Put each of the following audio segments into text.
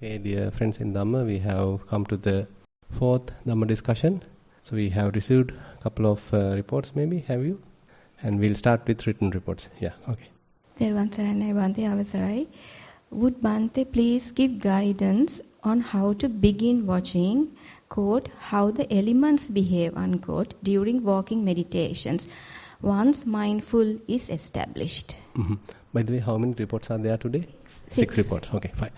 Okay, dear friends in Dhamma, we have come to the fourth Dhamma discussion. So we have received a couple of reports, maybe, have you? And we'll start with written reports. Yeah, okay. Thero Bante Avasarai. Would Bante please give guidance on how to begin watching, quote, how the elements behave, unquote, during walking meditations once mindful is established? Mm-hmm. By the way, how many reports are there today? Six reports. Okay, fine.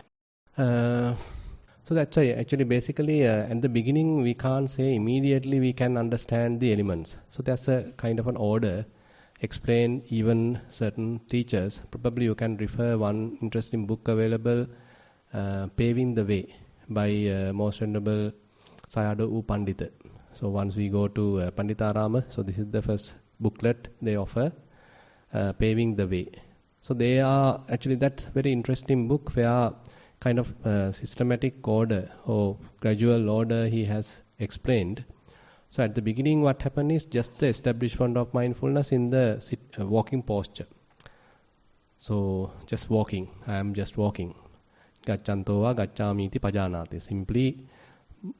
So that's why actually basically at the beginning we can't say immediately we can understand the elements. So that's a kind of an order explained even certain teachers. Probably you can refer one interesting book available, Paving the Way by Most Venerable Sayadaw U Pandita. So once we go to Panditarama, so this is the first booklet they offer, Paving the Way. So they are actually, that's very interesting book where kind of systematic order or gradual order he has explained. So at the beginning what happened is just the establishment of mindfulness in the walking posture. So just walking, I am just walking. Gacchanto va gaccamiti pajanati. Simply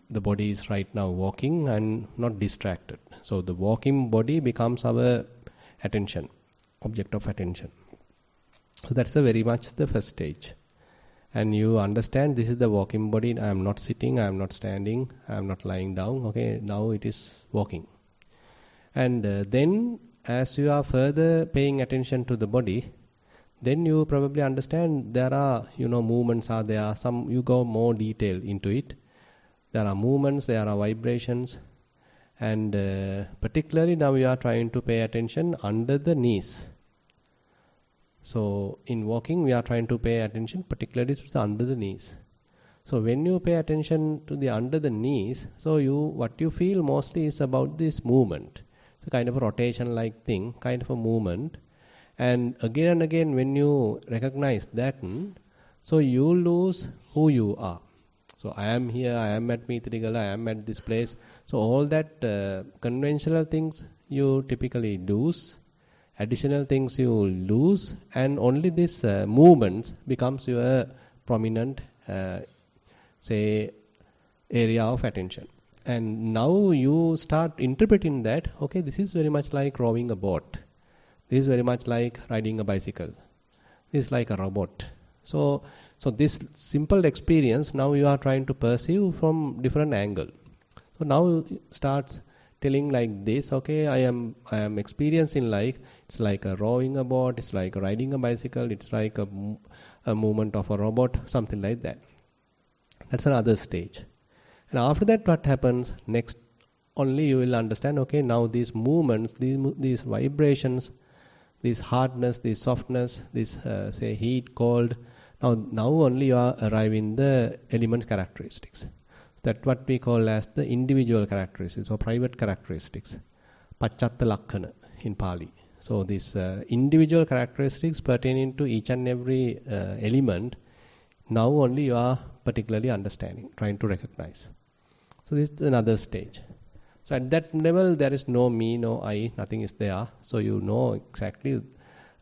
the body is right now walking and not distracted. So the walking body becomes our attention, object of attention. So that's very much the first stage. And you understand this is the walking body. I am not sitting, I am not standing, I am not lying down. Okay, now it is walking. And then as you are further paying attention to the body, then you probably understand there are, movements are there. Some you go more detail into it. There are movements, there are vibrations. And particularly now you are trying to pay attention under the knees. So in walking we are trying to pay attention particularly to the under the knees. So when you pay attention to the under the knees, so what you feel mostly is about this movement. It's a kind of a rotation like thing, kind of a movement. And again when you recognize that, so you lose who you are. So I am here, I am at Mitrigala, I am at this place. So all that conventional things you typically lose. Additional things you lose, and only this movements becomes your prominent, area of attention. And now you start interpreting that, okay, this is very much like rowing a boat. This is very much like riding a bicycle. This is like a robot. So this simple experience, now you are trying to perceive from different angle. So now starts telling like this, okay, I am experiencing like, it's like a rowing a boat, it's like riding a bicycle, it's like a movement of a robot, something like that. That's another stage. And after that what happens, next only you will understand, okay, now these movements, these vibrations, this hardness, this softness, this heat, cold, now only you are arriving the element characteristics. That's what we call as the individual characteristics or private characteristics. Pachatta lakkana in Pali. So these individual characteristics pertaining to each and every element, now only you are particularly understanding, trying to recognize. So this is another stage. So at that level there is no me, no I, nothing is there. So you know exactly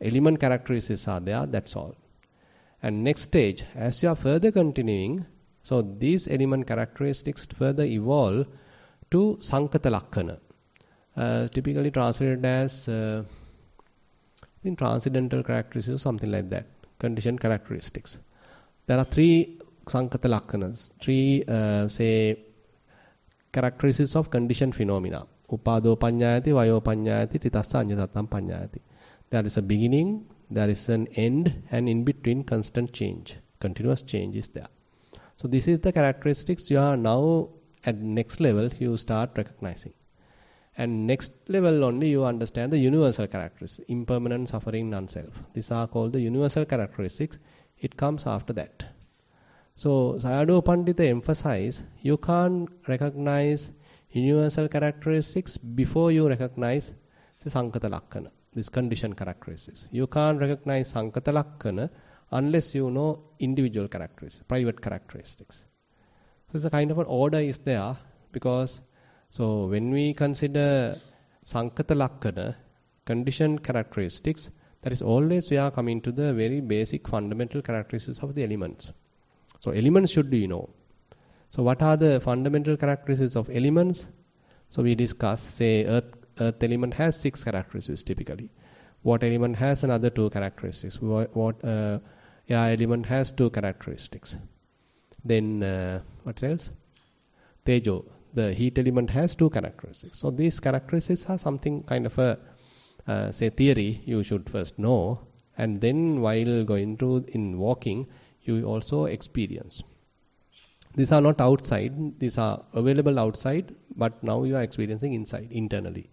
element characteristics are there, that's all. And next stage, as you are further continuing, so these element characteristics further evolve to Sankata Lakkana, typically translated as transcendental characteristics or something like that, conditioned characteristics. There are three Sankata Lakkanas, three characteristics of conditioned phenomena. Upado Panyayati, Vayo Panyayati, Titassa Anjatatam Panyayati. There is a beginning, there is an end, and in between constant change, continuous change is there. So this is the characteristics you are now at next level you start recognizing. And next level only you understand the universal characteristics, impermanent, suffering, non-self. These are called the universal characteristics. It comes after that. So Sayadaw Pandita emphasized you can't recognize universal characteristics before you recognize the Sankata Lakkana, this conditioned characteristics. You can't recognize Sankata Lakkana unless you know individual characteristics, private characteristics. So it's a kind of an order is there because so when we consider Sankata Lakkana, conditioned characteristics, that is always we are coming to the very basic fundamental characteristics of the elements. So elements should be know. So what are the fundamental characteristics of elements? So we discuss, say earth element has 6 characteristics typically. Water element has another 2 characteristics. Air element has 2 characteristics. Then what else? Tejo, the heat element has 2 characteristics. So these characteristics are something kind of a say theory you should first know, and then while going to in walking you also experience. These are not outside, these are available outside, but now you are experiencing inside, internally.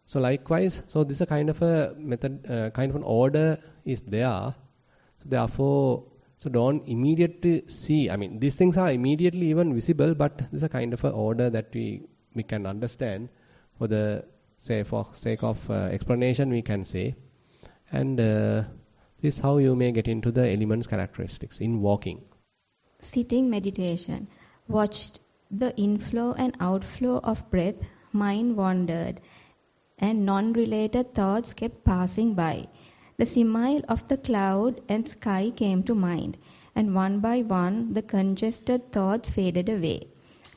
So likewise, so this is a kind of a method, kind of an order is there. So therefore, so don't immediately see, I mean, these things are immediately even visible, but this is a kind of a order that we can understand for the, say, for sake of explanation we can say. And this is how you may get into the elements characteristics in walking. Sitting meditation. Watched the inflow and outflow of breath, mind wandered, and non-related thoughts kept passing by. The simile of the cloud and sky came to mind, and one by one the congested thoughts faded away.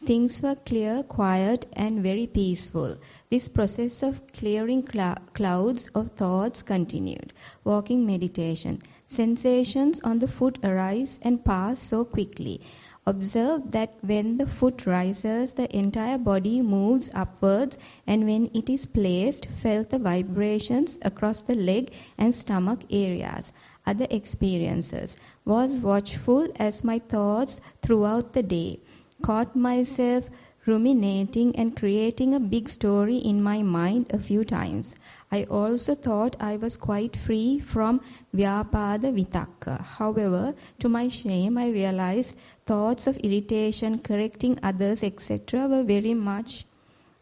Things were clear, quiet, and very peaceful. This process of clearing clouds of thoughts continued. Walking meditation. Sensations on the foot arise and pass so quickly. Observe that when the foot rises, the entire body moves upwards, and when it is placed, felt the vibrations across the leg and stomach areas. Other experiences. Was watchful as my thoughts throughout the day. Caught myself ruminating and creating a big story in my mind a few times. I also thought I was quite free from vyapada vitakka. However, to my shame, I realized thoughts of irritation, correcting others, etc. were very much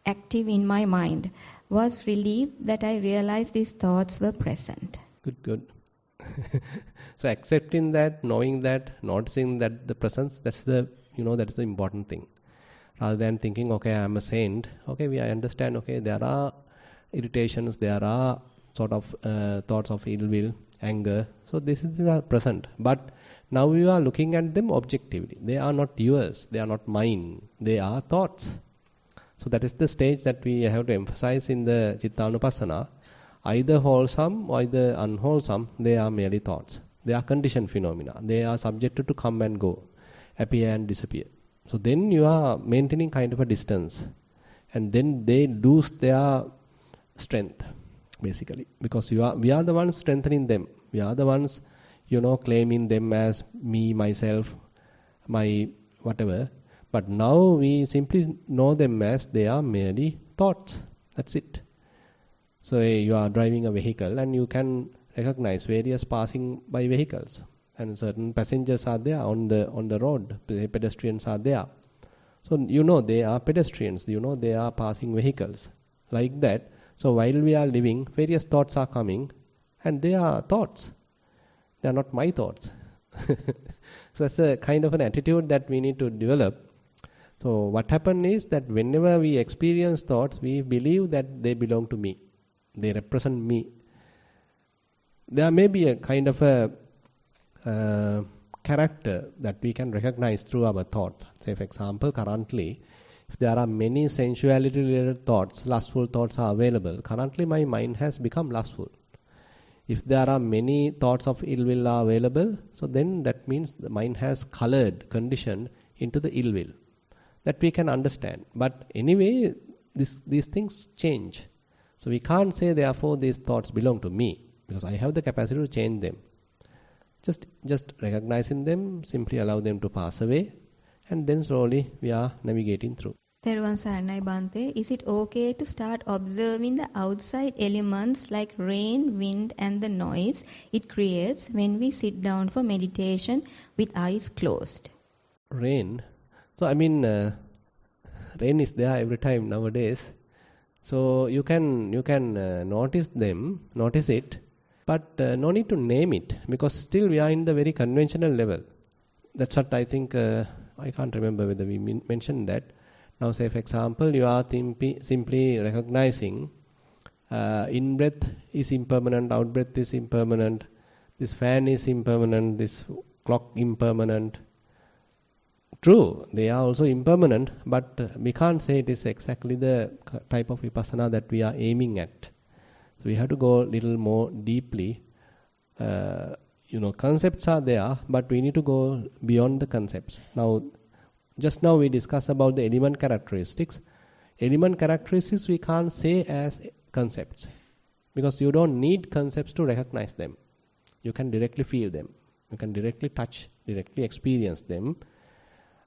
active in my mind. Was relieved that I realized these thoughts were present. Good. So accepting that, knowing that, noticing that the presence, that's the important thing. Rather than thinking, okay, I am a saint. Okay, I understand, okay, there are irritations, there are sort of thoughts of ill will, anger. So this is present. But now you are looking at them objectively. They are not yours, they are not mine, they are thoughts. So that is the stage that we have to emphasize in the Chittanupassana. Either wholesome or either unwholesome, they are merely thoughts. They are conditioned phenomena. They are subjected to come and go, appear and disappear. So then you are maintaining kind of a distance, and then they lose their strength, basically, because we are the ones strengthening them. We are the ones, claiming them as me, myself, my whatever. But now we simply know them as they are merely thoughts. That's it. So you are driving a vehicle and you can recognize various passing by vehicles. And certain passengers are there on the road, pedestrians are there. So they are pedestrians, they are passing vehicles. Like that. So while we are living, various thoughts are coming, and they are thoughts. They are not my thoughts. So that's a kind of an attitude that we need to develop. So what happens is that whenever we experience thoughts, we believe that they belong to me. They represent me. There may be a kind of a character that we can recognize through our thoughts. Say, for example, currently, if there are many sensuality-related thoughts, lustful thoughts are available, currently my mind has become lustful. If there are many thoughts of ill will are available, so then that means the mind has colored, conditioned into the ill will. That we can understand. But anyway, these things change. So we can't say, therefore, these thoughts belong to me, because I have the capacity to change them. Just recognizing them, simply allow them to pass away, and then slowly we are navigating through. Thero Saranai Bhante, is it okay to start observing the outside elements like rain, wind and the noise it creates when we sit down for meditation with eyes closed? Rain? So rain is there every time nowadays. So you can notice it, but no need to name it, because still we are in the very conventional level. That's what I think, I can't remember whether we mentioned that. Now say, for example, you are simply recognizing in-breath is impermanent, out-breath is impermanent, this fan is impermanent, this clock impermanent. True, they are also impermanent, but we can't say it is exactly the type of vipassana that we are aiming at. So we have to go a little more deeply. Concepts are there, but we need to go beyond the concepts. Now, just now we discussed about the element characteristics. Element characteristics we can't say as concepts, because you don't need concepts to recognize them. You can directly feel them. You can directly touch, directly experience them.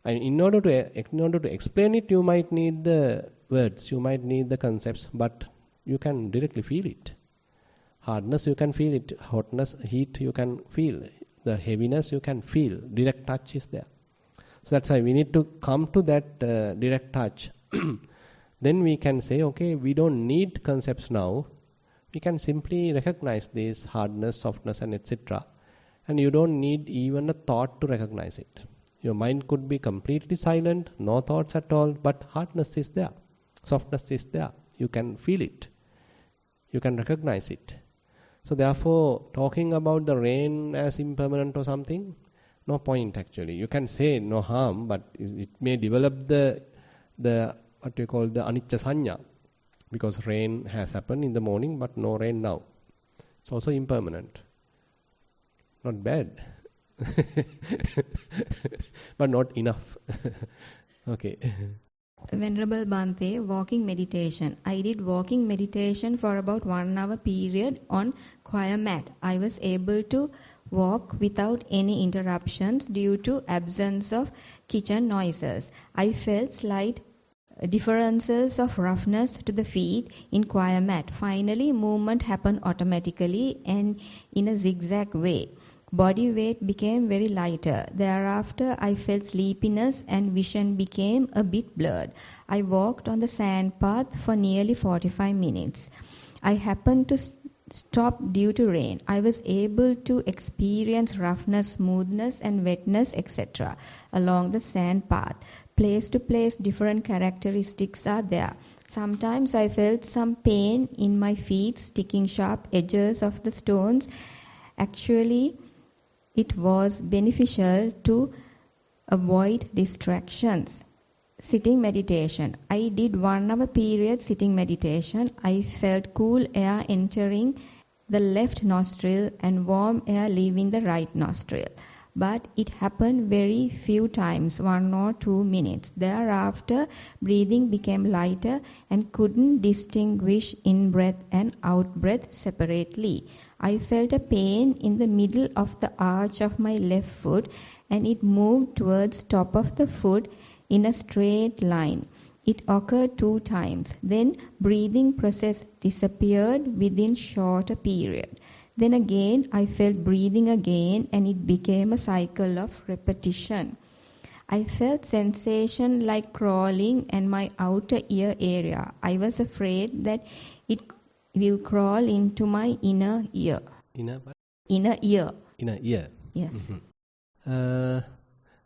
And in order to explain it, you might need the words, you might need the concepts, but you can directly feel it. Hardness, you can feel it. Hotness, heat, you can feel. The heaviness, you can feel. Direct touch is there. So that's why we need to come to that direct touch. Then we can say, okay, we don't need concepts now. We can simply recognize this hardness, softness, and etc. And you don't need even a thought to recognize it. Your mind could be completely silent, no thoughts at all, but hardness is there. Softness is there. You can feel it. You can recognize it. So therefore, talking about the rain as impermanent or something, no point actually. You can say no harm, but it may develop the what we call the anicca sanya, because rain has happened in the morning, but no rain now. It's also impermanent. Not bad. But not enough. Okay. Venerable Bhante, walking meditation. I did walking meditation for about 1 hour period on choir mat. I was able to walk without any interruptions due to absence of kitchen noises. I felt slight differences of roughness to the feet in choir mat. Finally, movement happened automatically and in a zigzag way. Body weight became very lighter. Thereafter, I felt sleepiness and vision became a bit blurred. I walked on the sand path for nearly 45 minutes. I happened to stop due to rain. I was able to experience roughness, smoothness and wetness, etc. along the sand path. Place to place, different characteristics are there. Sometimes I felt some pain in my feet, sticking sharp edges of the stones. Actually, it was beneficial to avoid distractions. Sitting meditation. I did 1 hour period sitting meditation. I felt cool air entering the left nostril and warm air leaving the right nostril. But it happened very few times, 1 or 2 minutes. Thereafter, breathing became lighter and couldn't distinguish in-breath and out-breath separately. I felt a pain in the middle of the arch of my left foot and it moved towards top of the foot in a straight line. It occurred 2 times. Then breathing process disappeared within shorter period. Then again I felt breathing again and it became a cycle of repetition. I felt sensation like crawling in my outer ear area. I was afraid that it will crawl into my inner ear. Inner what? Inner ear. Inner ear. Yes. Mm-hmm.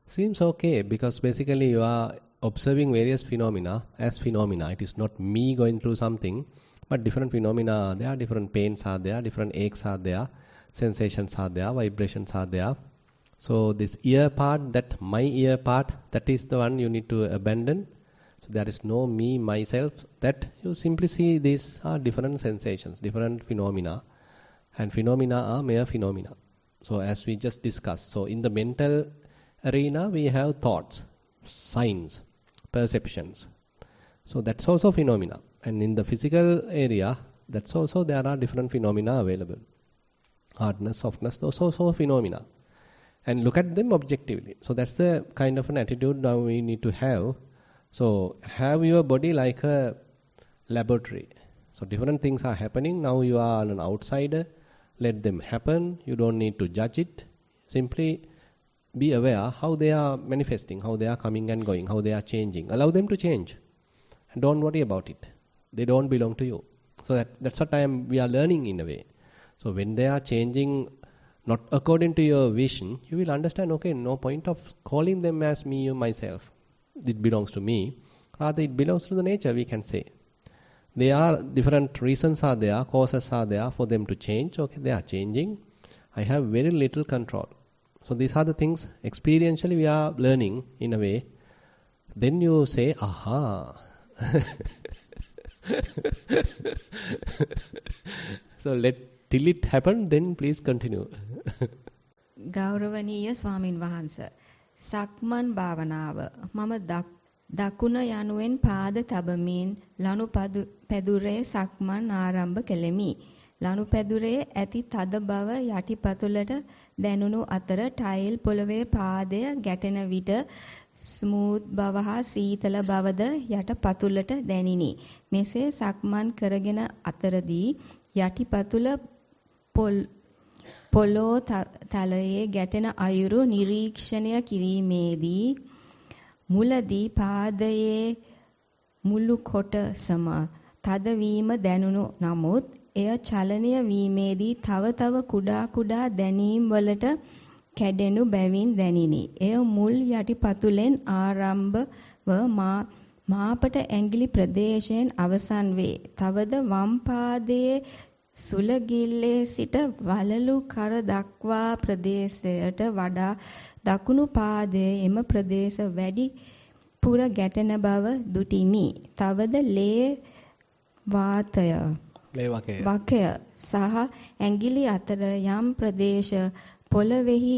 Seems okay, because basically you are observing various phenomena as phenomena. It is not me going through something, but different phenomena are there, different pains are there, different aches are there, sensations are there, vibrations are there. So this ear part, that my ear part, that is the one you need to abandon. So there is no me, myself. That you simply see these are different sensations, different phenomena. And phenomena are mere phenomena. So as we just discussed, so in the mental arena we have thoughts, signs, perceptions. So that's also phenomena. And in the physical area, that's also there are different phenomena available. Hardness, softness, those also phenomena. And look at them objectively. So that's the kind of an attitude now we need to have. So have your body like a laboratory. So different things are happening. Now you are an outsider. Let them happen. You don't need to judge it. Simply be aware how they are manifesting, how they are coming and going, how they are changing. Allow them to change. And don't worry about it. They don't belong to you. So that's what we are learning in a way. So when they are changing not according to your vision, you will understand, okay, no point of calling them as me or myself. It belongs to me. Rather, it belongs to the nature, we can say. There are different reasons are there, causes are there for them to change. Okay, they are changing. I have very little control. So these are the things experientially we are learning in a way. Then you say, aha. So till it happen, then please continue. ගෞරවනීය ස්වාමින් වහන්සේ සක්මන් භාවනාව මම දකුණ යනුවෙන් පාද තබමින් ලනු පැදුරේ සක්මන් ආරම්භ කෙලෙමි. ලනු පැදුරේ ඇති තද බව යටිපතුලට දැනුණු අතර ටයිල් පොළවේ පාදය ගැටෙන විට ස්මූත් බව හා සීතල බවද යටිපතුලට දැනිනි. මෙසේ සක්මන් කරගෙන අතරදී යටිපතුල පොළොව තලයේ ගැටෙන අයුරු නිරීක්ෂණය කිරීමේදී මුලදී පාදයේ මුළු කොටසම තදවීම දැනුණු නමුත් එය චලනය වීමේදී තව කුඩා දැනීම් වලට කැඩෙනු බැවින් දැනිනි. එය මුල් යටිපතුලෙන් ආරම්භව මාපට ඇඟිලි ප්‍රදේශයෙන් අවසන් වේ. තවද වම් පාදයේ සුලගිල්ලේ සිට වලලු කර දක්වා ප්‍රදේශයට වඩා දකුණු පාදයේ එම ප්‍රදේශ වැඩි පුර ගැටෙන බව දුටිමි. තවද ලේ වකය සහ ඇඟිලි අතර යම් ප්‍රදේශ පොළවේහි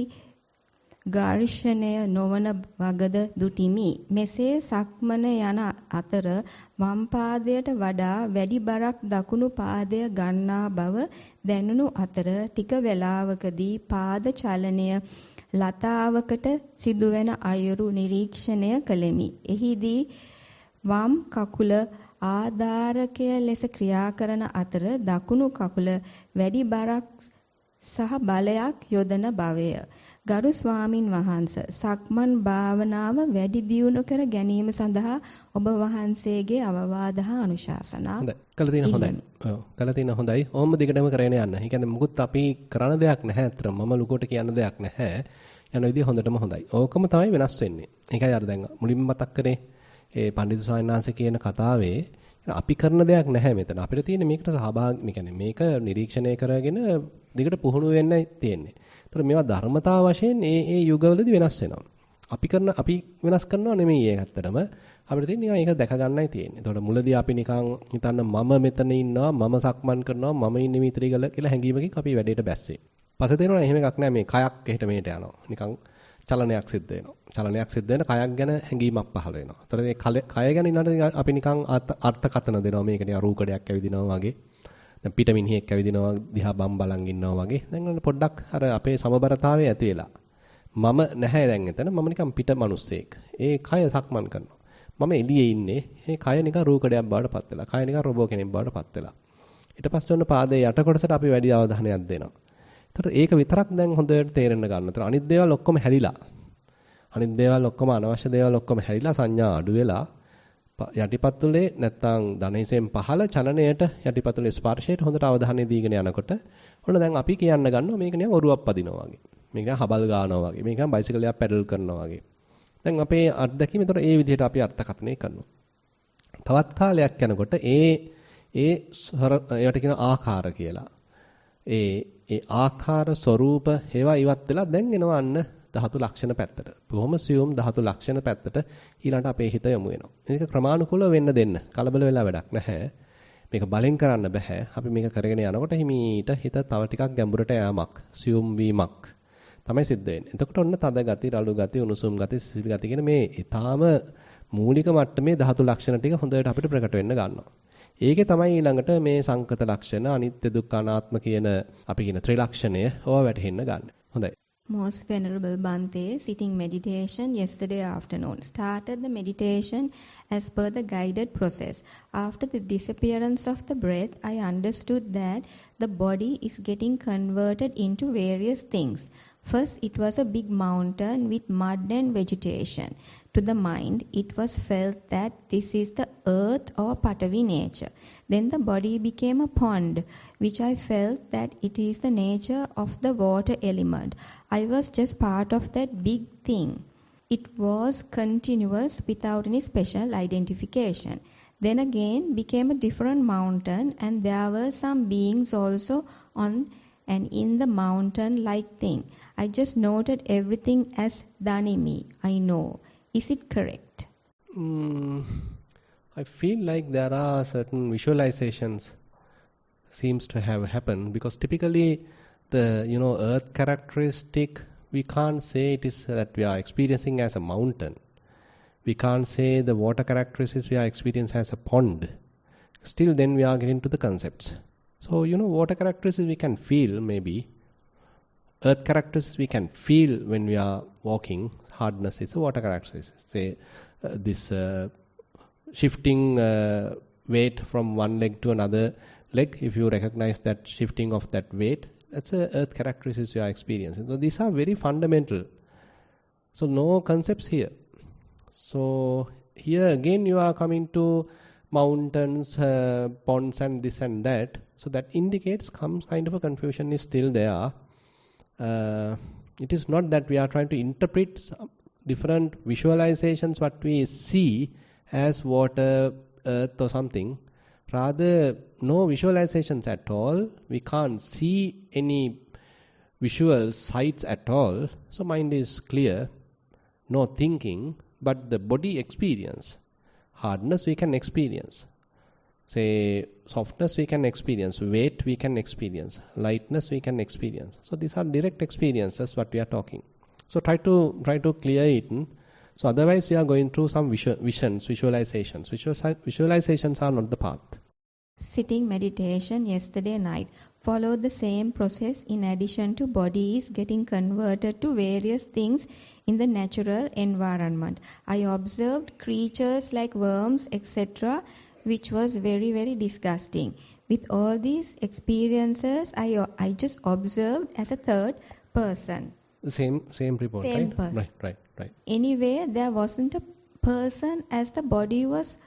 ඝර්ෂණය නොවන වගද දුටිමි. මෙසේ සක්මන යන අතර වම් පාදයට වඩා වැඩි බරක් දකුණු පාදය ගන්නා බව දැනුණු අතර ටික වේලාවකදී පාද චලනය ලතාවකට සිදුවෙන අයුරු නිරීක්ෂණය කළෙමි. එහිදී වම් කකුල ආධාරකය ලෙස ක්‍රියා කරන අතර දකුණු කකුල වැඩි බරක් සහ බලයක් යොදන බවය. ගරු ස්වාමින් වහන්සේ සක්මන් භාවනාව වැඩි දියුණු කර ගැනීම සඳහා ඔබ වහන්සේගේ අවවාද හා අනුශාසනා කළ තියෙන හොඳයි. ඕම දිගටම කරගෙන යන්න. ඒ කියන්නේ මුකුත් අපි කරන දෙයක් නැහැ අතර. මම ලුකොට කියන්න දෙයක් නැහැ. යන විදිය හොඳටම හොඳයි. ඕකම තමයි වෙනස් වෙන්නේ. ඒකයි අර දැන් මුලින්ම මතක් කරේ ඒ පඬිතු ස්වාමීන් වහන්සේ කියන කතාවේ අපි කරන දෙයක් නැහැ මෙතන. අපිට තියෙන්නේ මේකට සහභාගී, කියන්නේ මේක නිරීක්ෂණය කරගෙන දිගට පුහුණු වෙන්න තියෙන්නේ. ඒතර මේවා ධර්මතා වශයෙන් ඒ යුගවලදී වෙනස් වෙනවා. අපි වෙනස් කරනව නෙමෙයි ඒක ඇත්තටම. අපිට තියෙන්නේ නිකන් ඒක දැක ගන්නයි තියෙන්නේ. ඒතකොට මුලදී අපි නිකන් හිතන්න මම මෙතන ඉන්නවා, මම සක්මන් කරනවා, මම ඉන්නේ මිත්‍රි කියලා හැඟීමකින් අපි වැඩේට බැස්සේ. පස්සේ තේරෙනවා එහෙම එකක් නෑ, මේ කයක් එහෙට මෙහෙට යනවා. නිකන් චලනයක් සිද්ධ වෙනවා. චලනයක් සිද්ධ වෙන කයක් ගැන හැඟීමක් පහළ වෙනවා. ඒතර මේ කය ගැන ඊළඟට අපි නිකන් අර්ථකථන දෙනවා. මේක නිකන් රූකඩයක් ඇවිදිනවා වගේ. දැන් පිටමින්හියක් ඇවිදිනවා දිහා බම් බලන් ඉන්නවා වගේ. දැන් පොඩ්ඩක් අර අපේ සමබරතාවය ඇති වෙලා. මම නැහැ දැන් එතන. මම නිකන් පිට මිනිස්සෙක්. ඒ කය සක්මන් කරනවා. මම එළියේ ඉන්නේ. මේ කය නිකන් රූකඩයක් බවට පත් වෙලා. කය නිකන් රොබෝ කෙනෙක් බවට පත් වෙලා. ඊට පස්සේ ඔන්න පාදයේ යට කොටසට අපි වැඩි අවධානයක් දෙනවා. ඒතර ඒක විතරක් දැන් හොඳට තේරෙන්න ගන්න. ඒතර අනිත් දේවල් ඔක්කොම හැලිලා. අනිත් දේවල් ඔක්කොම අනවශ්‍ය දේවල් ඔක්කොම හැලිලා සංඥා අඩු වෙලා යටිපතුලේ නැත්තම් දණහිසෙන් පහළ චලනයට යටිපතුලේ ස්පර්ශයට හොඳට අවධානය දීගෙන යනකොට ඔන්න දැන් අපි කියන්න ගන්නවා මේක නිකන් ඔරුවක් පදිනවා වගේ. මේක නිකන් හබල් ගන්නවා වගේ. මේක නිකන් බයිසිකලයක් පැඩල් කරනවා වගේ. දැන් අපේ අත්දැකීම ඒතර ඒ විදිහට අපි අර්ථකථනය කරනවා. තවත් කාලයක් යනකොට ඒවට කියන ආකාර කියලා. ඒ ආකාර ස්වરૂප හේවා ඉවත් වෙලා දැන් එනවා අන්න ධාතු ලක්ෂණ පැත්තට. බොහොම සියුම් ධාතු ලක්ෂණ පැත්තට ඊළඟට අපේ හිත යොමු වෙනවා. මේක ක්‍රමානුකූලව වෙන්න දෙන්න. කලබල වෙලා වැඩක් නැහැ. මේක බලෙන් කරන්න බෑ. අපි මේක කරගෙන යනකොට හිමීට හිත තව ටිකක් ගැඹුරට යෑමක්, සියුම් වීමක් තමයි සිද්ධ වෙන්නේ. එතකොට ඔන්න තද ගති, රළු ගති, උණුසුම් ගති, සිසිල් ගති කියන මේ ඊටාම මූලික මට්ටමේ ධාතු ලක්ෂණ ටික හොඳට අපිට ප්‍රකට වෙන්න ගන්නවා. ඒකේ තමයි ඊළඟට මේ සංකත ලක්ෂණ, අනිත්‍ය දුක්ඛ අනාත්ම කියන අපි කියන ත්‍රිලක්ෂණය ඕවා වැටහෙන්න ගන්න. හොඳයි. Most Venerable Bhante, sitting meditation yesterday afternoon. Started the meditation as per the guided process. After the disappearance of the breath, I understood that the body is getting converted into various things. First, it was a big mountain with mud and vegetation. To the mind, it was felt that this is the earth or Patavi nature. Then the body became a pond, which I felt that it is the nature of the water element. I was just part of that big thing. It was continuous without any special identification. Then again became a different mountain, and there were some beings also on and in the mountain-like thing. I just noted everything as Dhanimi. I know. Is it correct? I feel like there are certain visualizations seems to have happened, because typically the earth characteristic, we can't say it is that we are experiencing as a mountain. We can't say the water characteristics we are experiencing as a pond. Still then we are getting to the concepts. So water characteristics we can feel, maybe earth characteristics we can feel when we are walking. Hardness is a water characteristic. Say this shifting weight from one leg to another leg, if you recognize that shifting of that weight, that's a earth characteristics you are experiencing. So these are very fundamental. So no concepts here. So here again you are coming to mountains, ponds and this and that. So that indicates some kind of a confusion is still there. It is not that we are trying to interpret different visualizations what we see as water, earth or something. Rather, no visualizations at all. We can't see any visual sights at all. So mind is clear. No thinking, but the body experience. Hardness we can experience. Say softness we can experience. Weight we can experience. Lightness we can experience. So these are direct experiences what we are talking. So try to clear it. So otherwise we are going through some visions, visualizations. Visualizations are not the path. Sitting meditation yesterday night followed the same process. In addition to bodies getting converted to various things in the natural environment, I observed creatures like worms, etc., which was very, very disgusting. With all these experiences, I just observed as a third person. Same report, Same right? person. Right. Anyway, there wasn't a person, as the body was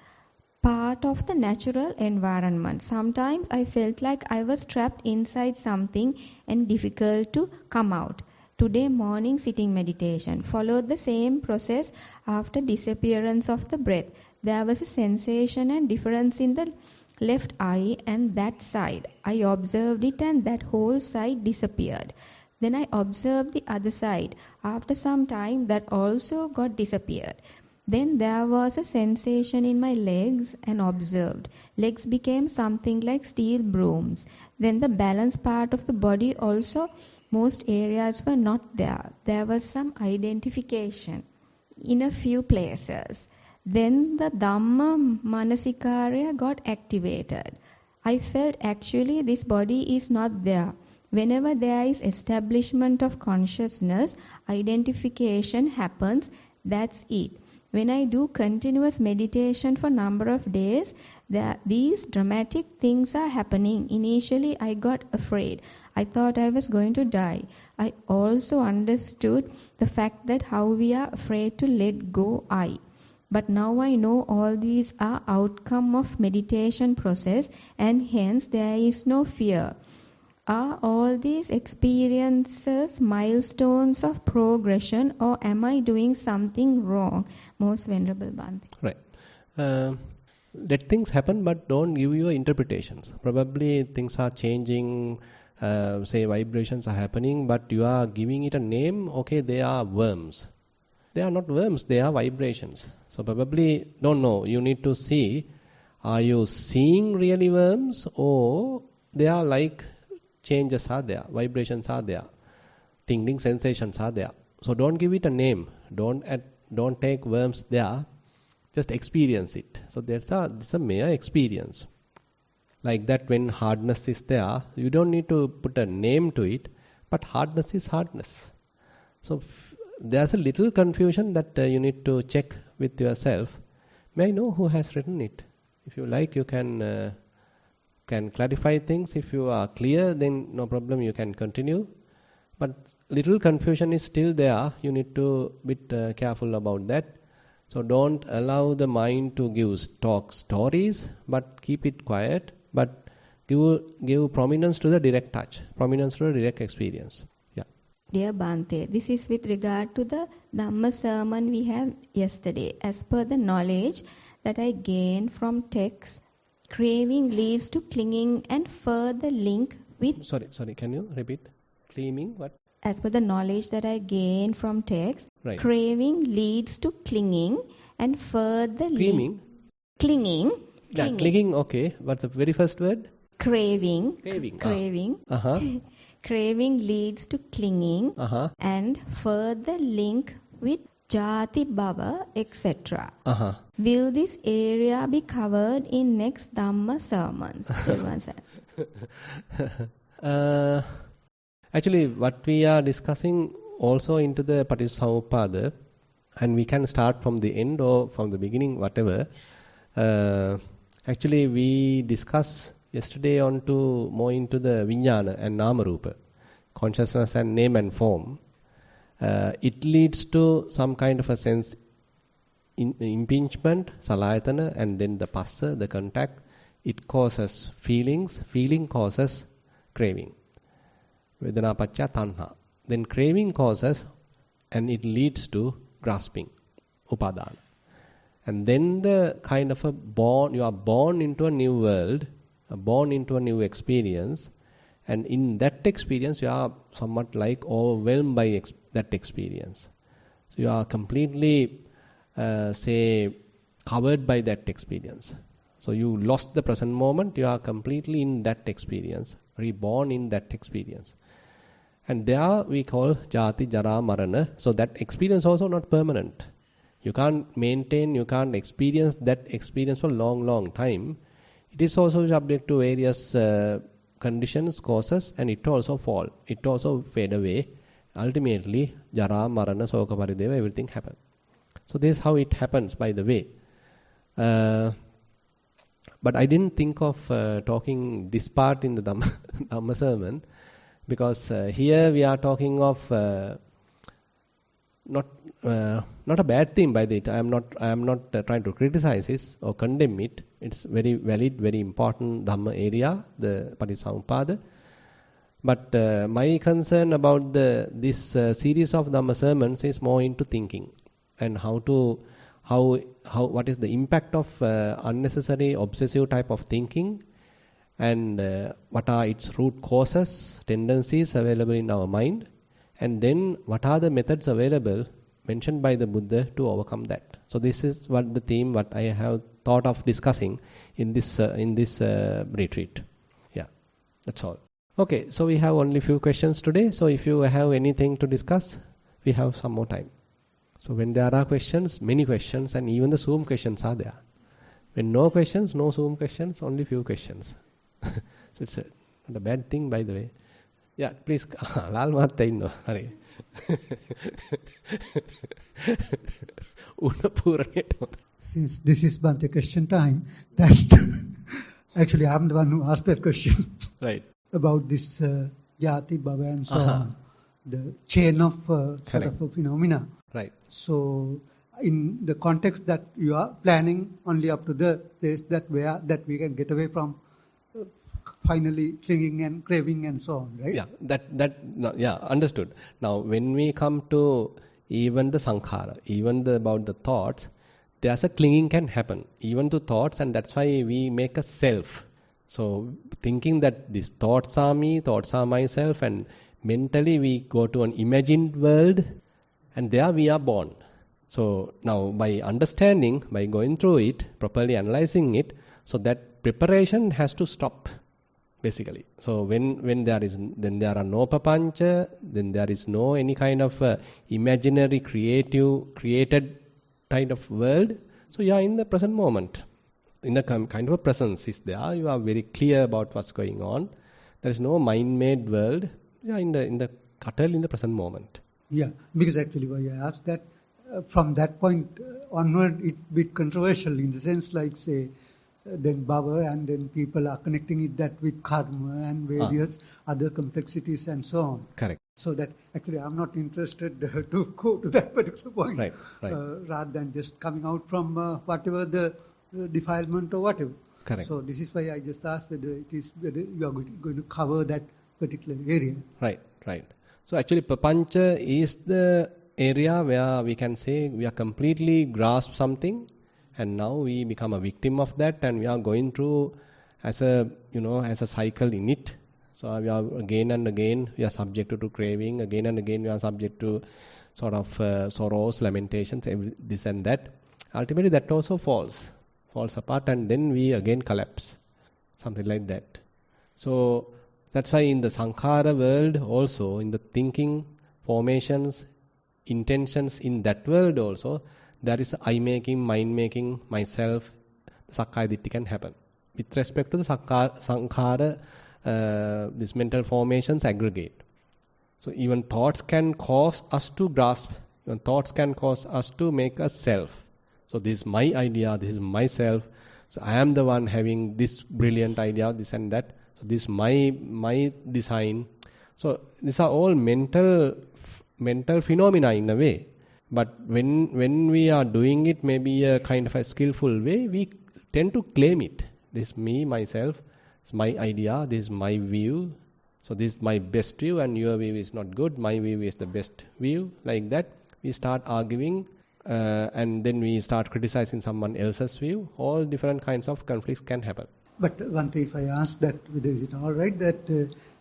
part of the natural environment. Sometimes I felt like I was trapped inside something and difficult to come out. Today morning sitting meditation followed the same process. After disappearance of the breath, there was a sensation and difference in the left eye and that side. I observed it and that whole side disappeared. Then I observed the other side. After some time that also got disappeared. Then there was a sensation in my legs and observed. Legs became something like steel brooms. Then the balance part of the body also, most areas were not there. There was some identification in a few places. Then the Dhamma Manasikara got activated. I felt actually this body is not there. Whenever there is establishment of consciousness, identification happens. That's it. When I do continuous meditation for number of days, these dramatic things are happening. Initially, I got afraid. I thought I was going to die. I also understood the fact that how we are afraid to let go I. But now I know all these are outcome of meditation process and hence there is no fear. Are all these experiences milestones of progression or am I doing something wrong? Most Venerable Bhante. Right. Let things happen but don't give your interpretations. Probably things are changing, say vibrations are happening, but you are giving it a name. Okay, they are worms. They are not worms, they are vibrations. So probably, don't know, you need to see, are you seeing really worms or they are like changes are there, vibrations are there, tingling sensations are there. So don't give it a name. Don't take worms there. Just experience it. So this is a mere experience. Like that, when hardness is there, you don't need to put a name to it, but hardness is hardness. So there's a little confusion that you need to check with yourself. May I know who has written it? If you like, you can clarify things. If you are clear, then no problem, you can continue. But little confusion is still there. You need to be careful about that. So don't allow the mind to talk stories, but keep it quiet. But give prominence to the direct touch, prominence to the direct experience. Yeah. Dear Bhante, this is with regard to the Dhamma sermon we have yesterday. As per the knowledge that I gained from texts, craving leads to clinging and further link with... Sorry, can you repeat? Claiming what? As per the knowledge that I gain from text, Right. craving leads to clinging and further... Claiming? Clinging. Yeah, clinging, okay. What's the very first word? Craving. Craving. Uh-huh. Craving leads to clinging and further link with jati bhava, etc. Will this area be covered in next Dhamma sermons? Actually, what we are discussing also into the Patissamuppada, and we can start from the end or from the beginning, whatever. Actually, we discussed yesterday more into the Vijnana and Namarupa, consciousness and name and form. It leads to some kind of a sense impingement, salayatana, and then the passa, the contact. It causes feelings. Feeling causes craving. Vedana pacca tanha. Then craving causes, and it leads to grasping, upadana. And then the kind of you are born into a new world, born into a new experience, and in that experience you are somewhat like overwhelmed by that experience. So you are completely, covered by that experience. So you lost the present moment, you are completely in that experience, reborn in that experience. And there we call jati, jara, marana. So that experience also not permanent. You can't maintain, you can't experience that experience for long time. It is also subject to various conditions, causes, and it also fall. It also fade away. Ultimately, jara, marana, soka, parideva, everything happens. So this is how it happens, by the way. But I didn't think of talking this part in the Dhamma sermon, because here we are talking of not a bad thing by the. I am not trying to criticize it or condemn it. It's very valid, very important Dhamma area, the Patissamuppada. But my concern about this series of Dhamma sermons is more into thinking and what is the impact of unnecessary obsessive type of thinking, and what are its root causes, tendencies available in our mind, and then what are the methods available mentioned by the Buddha to overcome that. So this is what I have thought of discussing in this retreat. Yeah, that's all. Okay, so we have only few questions today. So if you have anything to discuss, we have some more time. So when there are questions, many questions, and even the Zoom questions are there. When no questions, no Zoom questions, only few questions. So it's not a bad thing, by the way. Yeah, please. Lal matta inno. Hari. Since this is Bhante question time, that actually I'm the one who asked that question. Right. About this jati, bhava and so on. The chain of sort of a phenomena. Right. So in the context that you are planning only up to the place that we can get away from finally clinging and craving and so on, right? Yeah, understood. Now when we come to even the sankhara, even about the thoughts, there's a clinging can happen even to thoughts, and that's why we make a self. So thinking that these thoughts are me, thoughts are myself, and mentally we go to an imagined world, and there we are born. So now by understanding, by going through it, properly analyzing it, so that preparation has to stop, basically. So when there are no papancha, then there is no any kind of imaginary created kind of world. So you are in the present moment. In the kind of a presence is there. You are very clear about what's going on. There is no mind-made world. You are in the cuddle in the present moment. Yeah, because actually why I asked that, from that point onward, it's a bit controversial in the sense like, say, then bhava, and then people are connecting it that with karma and various other complexities and so on. Correct. So that actually I'm not interested to go to that particular point, right. Rather than just coming out from whatever the defilement or whatever. Correct. So this is why I just asked whether you are going to cover that particular area. Right. So actually papancha is the area where we can say we are completely grasp something, and now we become a victim of that, and we are going through as a cycle in it. So we are again and again we are subjected to craving, again and again we are subject to sort of sorrows, lamentations, this and that. Ultimately that also falls apart, and then we again collapse, something like that. So that's why in the sankhara world also, in the thinking, formations, intentions, in that world also, there is I making, mind making, myself, sakkaya ditthi can happen. With respect to the sankhara, these mental formations aggregate. So even thoughts can cause us to grasp, even thoughts can cause us to make a self. So this is my idea, this is myself. So I am the one having this brilliant idea, this and that. So this is my design. So these are all mental phenomena in a way. But when we are doing it, maybe a kind of a skillful way, we tend to claim it. This is me, myself, it's my idea, this is my view. So this is my best view and your view is not good, my view is the best view. Like that, we start arguing and then we start criticizing someone else's view. All different kinds of conflicts can happen. But one thing, if I ask that, whether is it all right that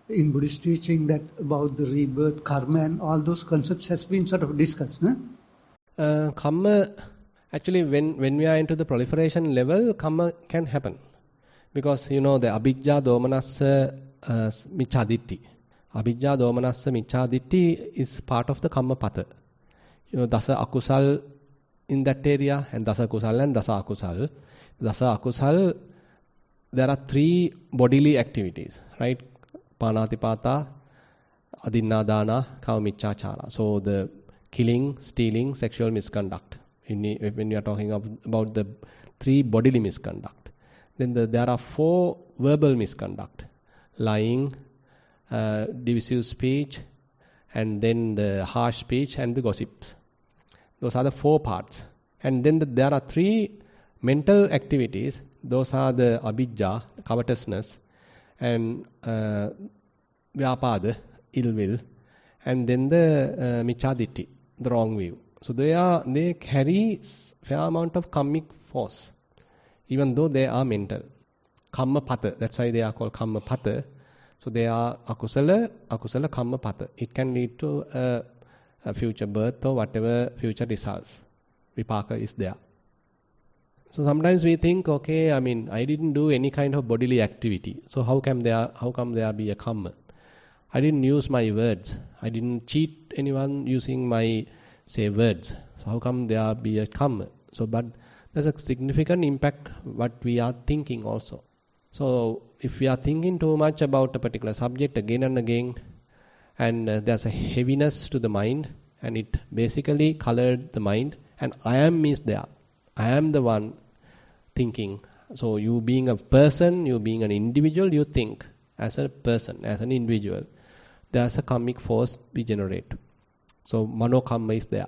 in Buddhist teaching that about the rebirth, karma and all those concepts has been sort of discussed, no? Karma, actually when we are into the proliferation level, karma can happen. Because the abhijja, domanassa, micchaditti. Abhijja, domanassa, micchaditti is part of the karma patha. Dasa akusal in that area, and dasa kusal and dasa akusal. Dasa akusal, there are 3 bodily activities, right? Panatipata, adinnadana, kama-micchachara. So the killing, stealing, sexual misconduct. When you are talking about the 3 bodily misconduct. Then there are 4 verbal misconduct. Lying, divisive speech, and then the harsh speech and the gossips. Those are the 4 parts. And then there are 3 mental activities. Those are the abhijja, covetousness, and vyapada, ill will, and then the micchaditti, the wrong view. So they carry fair amount of karmic force, even though they are mental. Kamma patha, that's why they are called kamma patha. So they are akusala kamma patha. It can lead to a future birth or whatever future results. Vipaka is there. So sometimes we think, okay, I didn't do any kind of bodily activity. So how come there be a karma? I didn't use my words. I didn't cheat anyone using my, say, words. So how come there be a karma? So, but there's a significant impact what we are thinking also. So if we are thinking too much about a particular subject again and again, and there's a heaviness to the mind, and it basically colored the mind, and I am is there. I am the one thinking. So you being a person, you being an individual, you think as a person, as an individual. There's a karmic force we generate. So mano karma is there.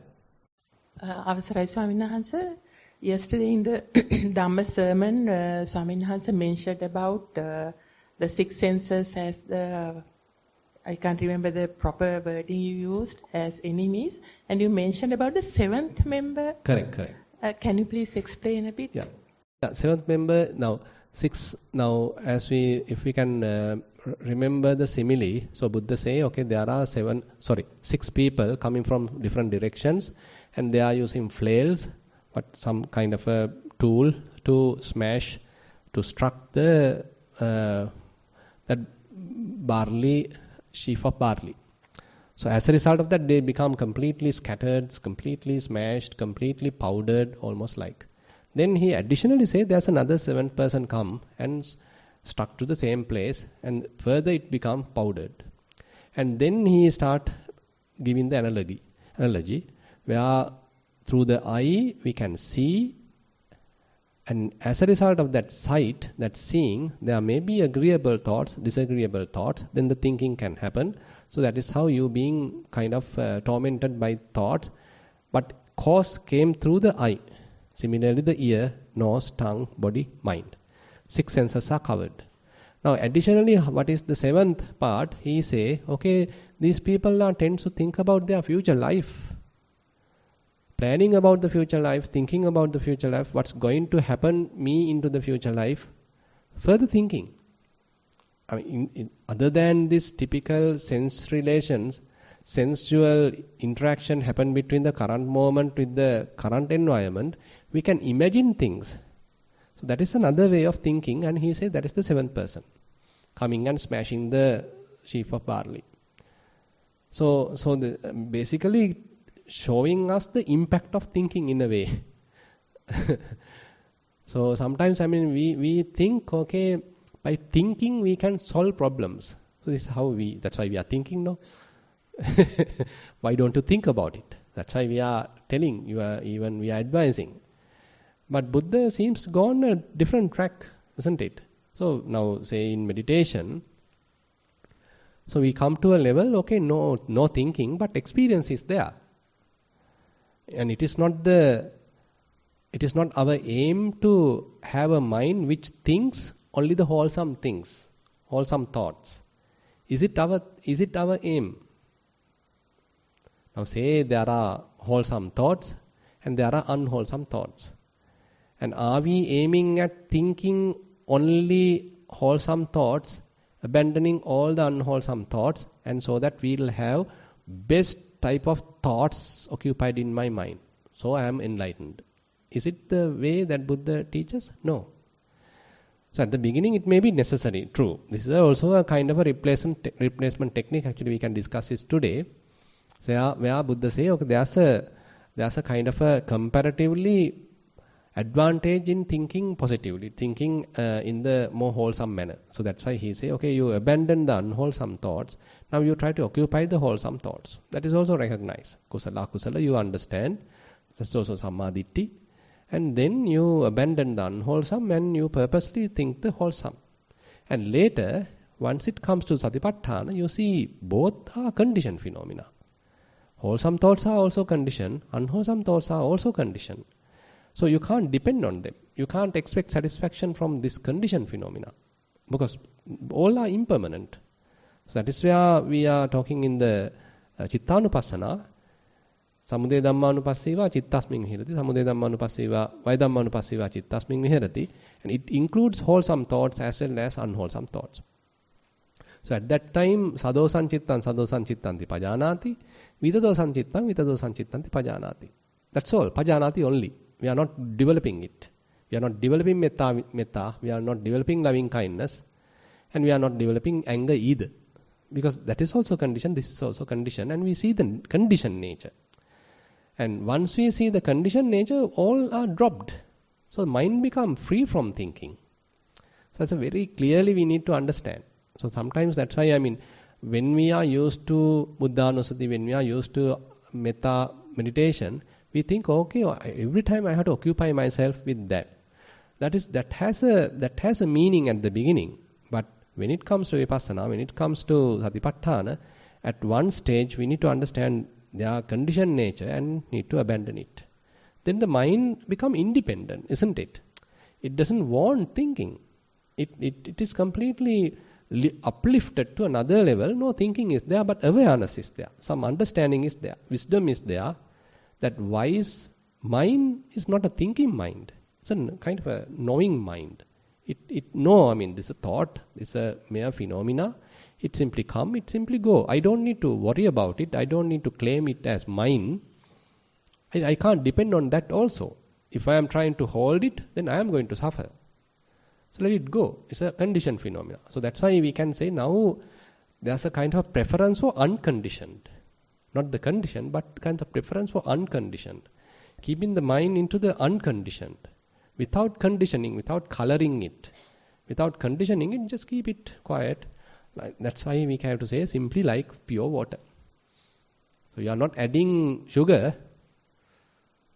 Avasarai Swamin Wahanse, yesterday in the Dhamma sermon, Swamin Wahanse mentioned about the 6 senses as the, I can't remember the proper wording you used, as enemies, and you mentioned about the 7th member. Correct. Can you please explain a bit? Yeah, 7th member, now 6, now if we can remember the simile, so Buddha say, okay, there are 6 people coming from different directions, and they are using flails, but some kind of a tool to smash, to struck the that barley, sheaf of barley. So as a result of that, they become completely scattered, completely smashed, completely powdered, almost like. Then he additionally says there's another 7th person come and stuck to the same place, and further it become powdered. And then he start giving the analogy where through the eye we can see, and as a result of that sight, that seeing, there may be agreeable thoughts, disagreeable thoughts, then the thinking can happen. So that is how you being kind of tormented by thoughts, but cause came through the eye. Similarly, the ear, nose, tongue, body, mind. 6 senses are covered. Now, additionally, what is the 7th part? He say, okay, these people now tend to think about their future life. Planning about the future life, thinking about the future life, what's going to happen me into the future life. Further thinking. I mean, other than this typical sense relations, sensual interaction happen between the current moment with the current environment, we can imagine things. So that is another way of thinking, and he says that is the seventh person coming and smashing the sheaf of barley. So basically showing us the impact of thinking in a way. So sometimes, I mean, we think, okay, by thinking we can solve problems. So this is how that's why we are thinking now. Why don't you think about it? That's why we are telling, we are advising. But Buddha seems to go on a different track, isn't it? So now, say in meditation, so we come to a level, okay, no thinking, but experience is there. And it is not our aim to have a mind which thinks only the wholesome things, wholesome thoughts. Is it our aim? Now say there are wholesome thoughts and there are unwholesome thoughts. And are we aiming at thinking only wholesome thoughts, abandoning all the unwholesome thoughts, and so that we'll have best type of thoughts occupied in my mind, so I am enlightened? Is it the way that Buddha teaches? No. So at the beginning it may be necessary, true. This is also a kind of a replacement technique. Actually we can discuss this today. So where Buddha say, okay, there's a kind of a comparatively advantage in thinking positively, thinking in the more wholesome manner. So that's why he say, okay, you abandon the unwholesome thoughts. Now you try to occupy the wholesome thoughts. That is also recognized. Kusala, you understand. That's also samadhi. And then you abandon the unwholesome and you purposely think the wholesome. And later, once it comes to satipatthana, you see both are conditioned phenomena. Wholesome thoughts are also conditioned, unwholesome thoughts are also conditioned. So you can't depend on them. You can't expect satisfaction from this conditioned phenomena because all are impermanent. So that is where we are talking in the Chittanupassana. Samudaya Dhammanupasseva Chittasming Viharati. Samudaya Dhammanupasseva Vaidhammanupasseva Chittasming Viharati. And it includes wholesome thoughts as well as unwholesome thoughts. So at that time, sadosan chittanti pajanati, vitadosan chittanti pajanati. That's all, pajanati only. We are not developing it. We are not developing metta, we are not developing loving kindness, and we are not developing anger either. Because that is also conditioned, this is also conditioned, and we see the conditioned nature. And once we see the conditioned nature, all are dropped. So mind becomes free from thinking. So that's a very clearly we need to understand. So sometimes that's why, I mean, when we are used to Buddhanusati, when we are used to metta meditation, we think, okay, every time I have to occupy myself with that. That has a meaning at the beginning. But when it comes to vipassana, when it comes to satipatthana, at one stage we need to understand their conditioned nature and need to abandon it. Then the mind become independent, isn't it? It doesn't want thinking. It is completely uplifted to another level. No thinking is there, but awareness is there. Some understanding is there. Wisdom is there. That wise mind is not a thinking mind. It's a kind of a knowing mind. This is a thought, this is a mere phenomena. It simply come, it simply go. I don't need to worry about it. I don't need to claim it as mine. I can't depend on that also. If I am trying to hold it, then I am going to suffer. So let it go. It's a conditioned phenomena. So that's why we can say now there's a kind of preference for unconditioned. Not the conditioned, but kind of preference for unconditioned. Keeping the mind into the unconditioned. Without conditioning, without coloring it. Without conditioning it, just keep it quiet. That's why we have to say simply like pure water. So you are not adding sugar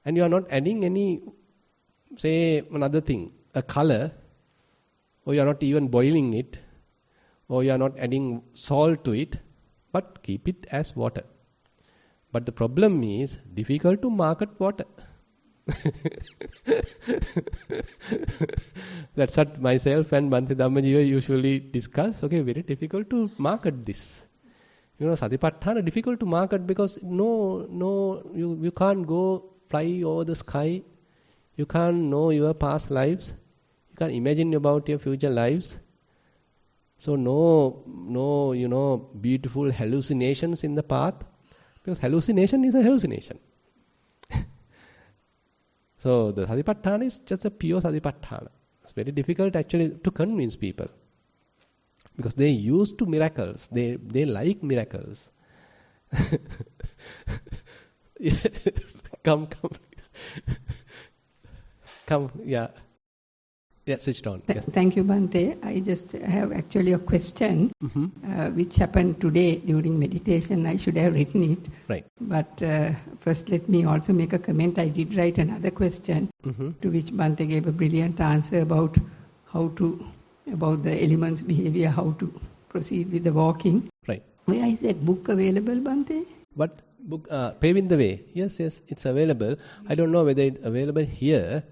and you are not adding any, say, another thing, a color, or you are not even boiling it, or you are not adding salt to it, but keep it as water. But the problem is difficult to market water. That's what myself and Bhante Dhammajiva usually discuss. Okay, very difficult to market this. Satipatthana difficult to market because you can't go fly over the sky. You can't know your past lives. You can't imagine about your future lives. So no, beautiful hallucinations in the path, because hallucination is a hallucination. So the Satipatthana is just a pure Satipatthana. It's very difficult actually to convince people, because they used to miracles. They like miracles. Yes, come, please. Come, yeah. Yeah, switched on. Yes. Thank you, Bhante. I just have actually a question, which happened today during meditation. I should have written it. Right. But first let me also make a comment. I did write another question, to which Bhante gave a brilliant answer about about the elements' behavior, how to proceed with the walking. Right. Where is that book available, Bhante? What book? Paving the Way. Yes, it's available. I don't know whether it's available here.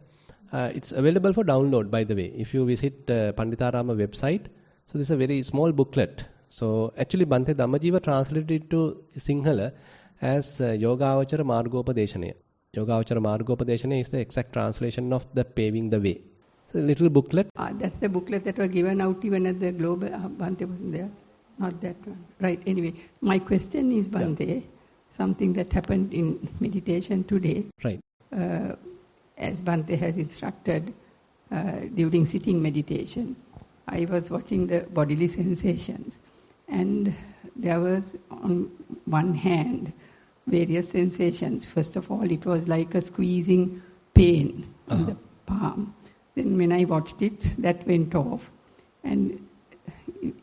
It's available for download, by the way. If you visit Panditarama website, so this is a very small booklet. So actually Bhante Dhammajiva translated it to Sinhala as Yogavachara Margopadeshana. Yogavachara Margopadeshana is the exact translation of the Paving the Way. So a little booklet. That's the booklet that was given out even at the Global. Bhante wasn't there. Not that one. Right. Anyway, my question is, Bhante, something that happened in meditation today. Right. As Bhante has instructed during sitting meditation, I was watching the bodily sensations, and there was on one hand various sensations. First of all, it was like a squeezing pain in the palm. Then when I watched it, that went off, and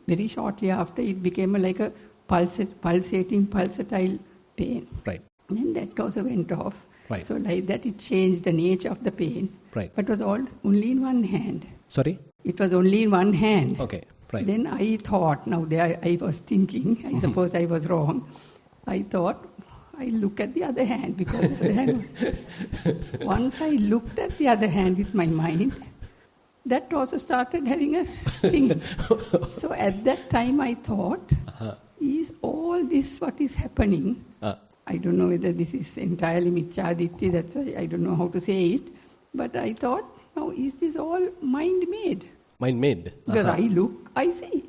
very shortly after it became like a pulsating, pulsatile pain. Right. Then that also went off. Right. So like that it changed the nature of the pain. Right. But it was all only in one hand. Sorry? It was only in one hand. Okay. Right. Then I thought, now there I was thinking, I suppose I was wrong. I thought, I look at the other hand, because the other hand was... Once I looked at the other hand with my mind, that also started having a sting. So at that time I thought, is all this what is happening? I don't know whether this is entirely Micchaditti, that's why I don't know how to say it. But I thought, now is this all mind-made? Mind-made. Because I look, I see.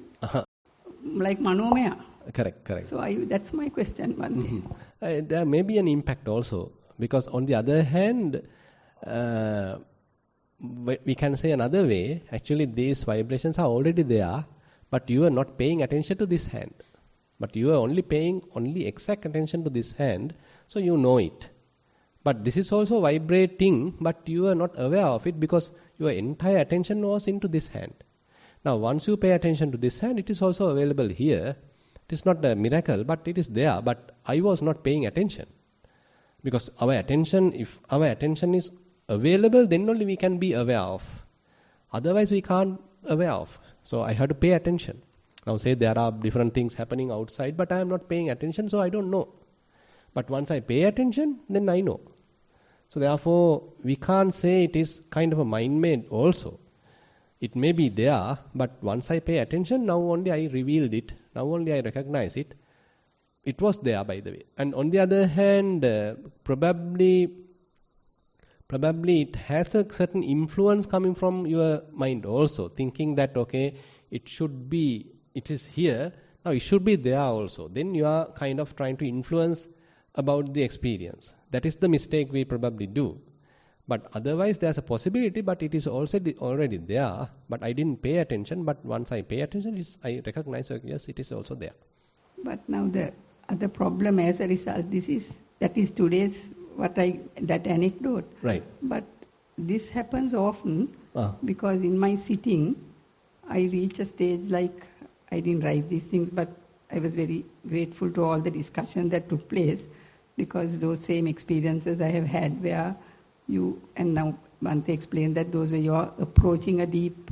Like Manomaya. Correct. So that's my question, Bhante. There may be an impact also, because on the other hand, we can say another way, actually these vibrations are already there, but you are not paying attention to this hand. But you are only paying exact attention to this hand, so you know it. But this is also vibrating, but you are not aware of it, because your entire attention was into this hand. Now once you pay attention to this hand, it is also available here. It is not a miracle, but it is there. But I was not paying attention. Because our attention, if our attention is available, then only we can be aware of. Otherwise we can't aware of. So I have to pay attention. Now say there are different things happening outside, but I am not paying attention, so I don't know. But once I pay attention, then I know. So therefore, we can't say it is kind of a mind-made also. It may be there, but once I pay attention, now only I revealed it. Now only I recognize it. It was there, by the way. And on the other hand, probably it has a certain influence coming from your mind also, thinking that, okay, it is here, now it should be there also. Then you are kind of trying to influence about the experience. That is the mistake we probably do. But otherwise there's a possibility, but it is also already there. But I didn't pay attention, but once I pay attention, I recognize, yes, it is also there. But now the other problem as a result, that is today's, that anecdote. Right. But this happens often, because in my sitting, I reach a stage like, I didn't write these things, but I was very grateful to all the discussion that took place, because those same experiences I have had where and now Bhante explained that those where you are approaching a deep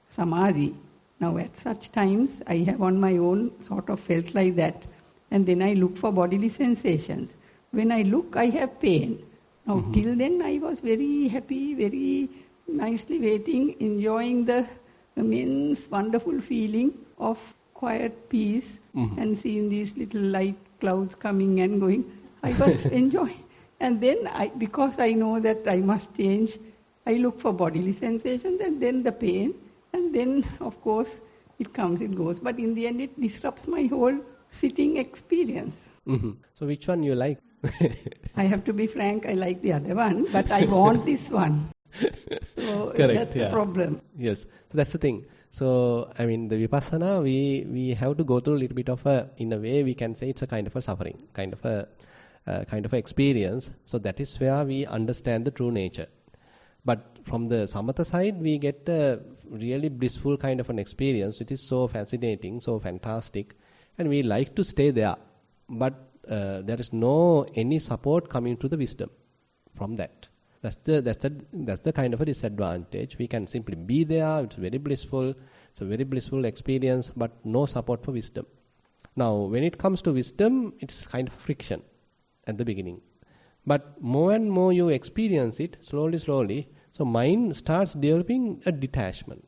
samadhi. Now at such times, I have on my own sort of felt like that. And then I look for bodily sensations. When I look, I have pain. Now till then I was very happy, very nicely waiting, enjoying the immense, wonderful feeling of quiet peace and seeing these little light clouds coming and going. I was enjoying. And then, because I know that I must change, I look for bodily sensations and then the pain. And then, of course, it comes, it goes. But in the end, it disrupts my whole sitting experience. Mm-hmm. So which one you like? I have to be frank, I like the other one, but I want this one. So Correct, that's the problem. Yes. So that's the thing. So, I mean, the Vipassana, we have to go through a little bit of in a way, we can say it's a kind of a suffering, kind of a experience. So that is where we understand the true nature. But from the Samatha side, we get a really blissful kind of an experience, which is so fascinating, so fantastic, and we like to stay there. But there is no any support coming to the wisdom from that. That's the kind of a disadvantage. We can simply be there. It's very blissful. It's a very blissful experience, but no support for wisdom. Now, when it comes to wisdom, it's kind of friction at the beginning. But more and more you experience it, slowly, so mind starts developing a detachment.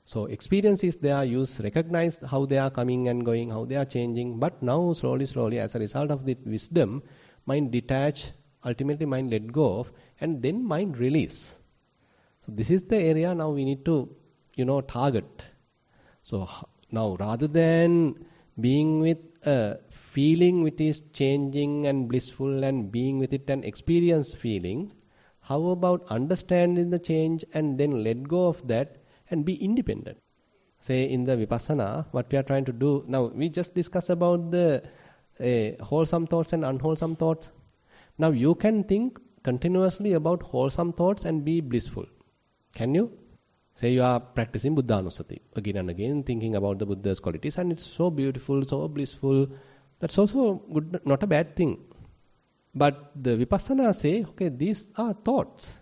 So experience is there, you recognize how they are coming and going, how they are changing. But now, slowly, as a result of the wisdom, mind detach, ultimately mind let go of, and then mind release. So this is the area now we need to, target. So now rather than being with a feeling which is changing and blissful and being with it and experience feeling, how about understanding the change and then let go of that and be independent? Say in the Vipassana, what we are trying to do, now we just discussed about the wholesome thoughts and unwholesome thoughts. Now you can think continuously about wholesome thoughts and be blissful. Can you? Say you are practicing Buddhanusati again and again, thinking about the Buddha's qualities, and it's so beautiful, so blissful. That's also good, not a bad thing. But the Vipassana say, okay, these are thoughts.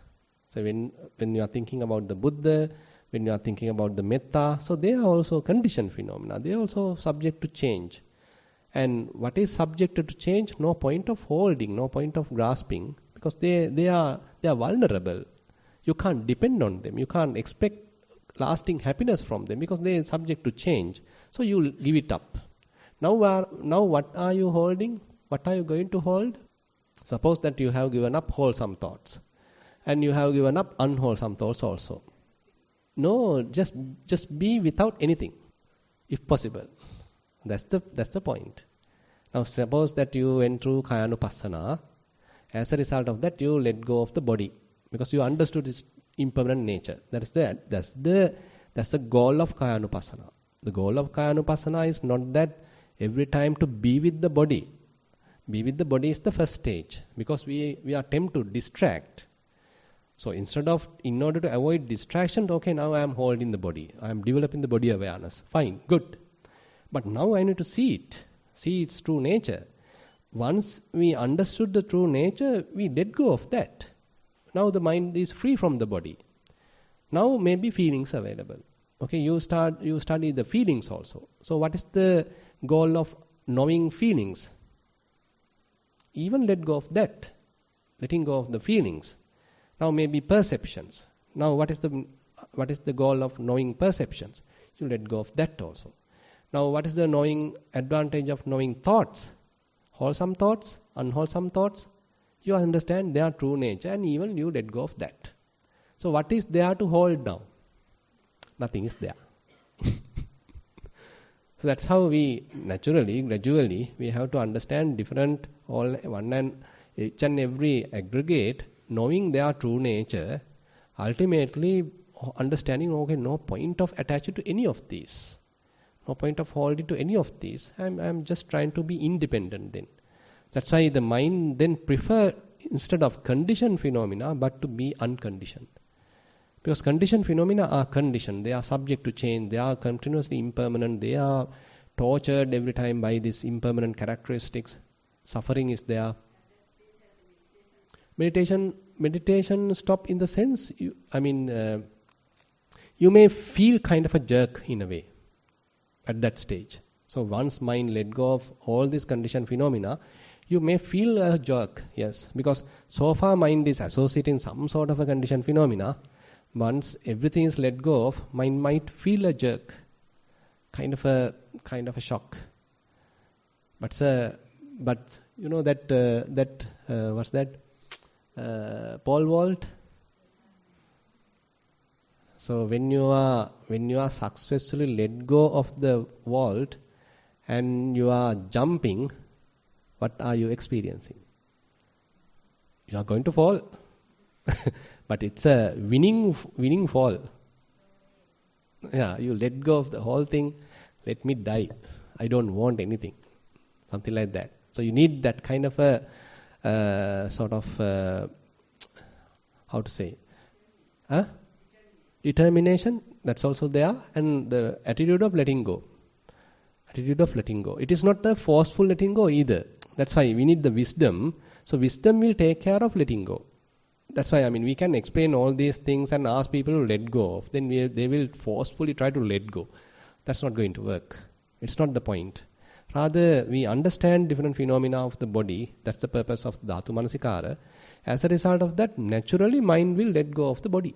So when you are thinking about the Buddha, when you are thinking about the Metta, so they are also conditioned phenomena. They are also subject to change. And what is subjected to change? No point of holding, no point of grasping, because they are vulnerable. You can't depend on them. You can't expect lasting happiness from them because they are subject to change. So you give it up. Now what are you holding? What are you going to hold? Suppose that you have given up wholesome thoughts and you have given up unwholesome thoughts also. No, just be without anything, if possible. That's the point. Now suppose that you went through Kayanupassana. As a result of that, you let go of the body because you understood its impermanent nature. That's the goal of Kayanupassana. The goal of Kayanupassana is not that every time to be with the body. Be with the body is the first stage because we are tempted to distract. So in order to avoid distraction, okay, now I am holding the body. I am developing the body awareness. Fine, good. But now I need to see its true nature. Once we understood the true nature, we let go of that. Now the mind is free from the body. Now maybe feelings available. Okay, you study the feelings also. So what is the goal of knowing feelings? Even let go of that. Letting go of the feelings. Now maybe perceptions. Now what is the goal of knowing perceptions? You let go of that also. Now what is the advantage of knowing thoughts? Wholesome thoughts, unwholesome thoughts. You understand their true nature and even you let go of that. So what is there to hold now? Nothing is there. So that's how we gradually, we have to understand different, each and every aggregate, knowing their true nature, ultimately understanding, okay, no point of attaching to any of these. No point of holding to any of these. I'm just trying to be independent then. That's why the mind then prefer, instead of conditioned phenomena, but to be unconditioned. Because conditioned phenomena are conditioned. They are subject to change. They are continuously impermanent. They are tortured every time by these impermanent characteristics. Suffering is there. Meditation stop in the sense, you may feel kind of a jerk in a way at that stage. So once mind let go of all these conditioned phenomena, you may feel a jerk, yes, because so far mind is associating some sort of a conditioned phenomena. Once everything is let go of, mind might feel a jerk, kind of a shock. But you know that what's that? Paul Walt. So when you are successfully let go of the vault and you are jumping, what are you experiencing? You are going to fall, but it's a winning fall. Yeah, you let go of the whole thing. Let me die. I don't want anything. Something like that. So you need that kind of a sort of how to say, determination. That's also there, and the attitude of letting go. Attitude of letting go. It is not a forceful letting go either. That's why we need the wisdom. So wisdom will take care of letting go. That's why, we can explain all these things and ask people to let go of. Then they will forcefully try to let go. That's not going to work. It's not the point. Rather, we understand different phenomena of the body. That's the purpose of Dhatu Manasikara. As a result of that, naturally mind will let go of the body.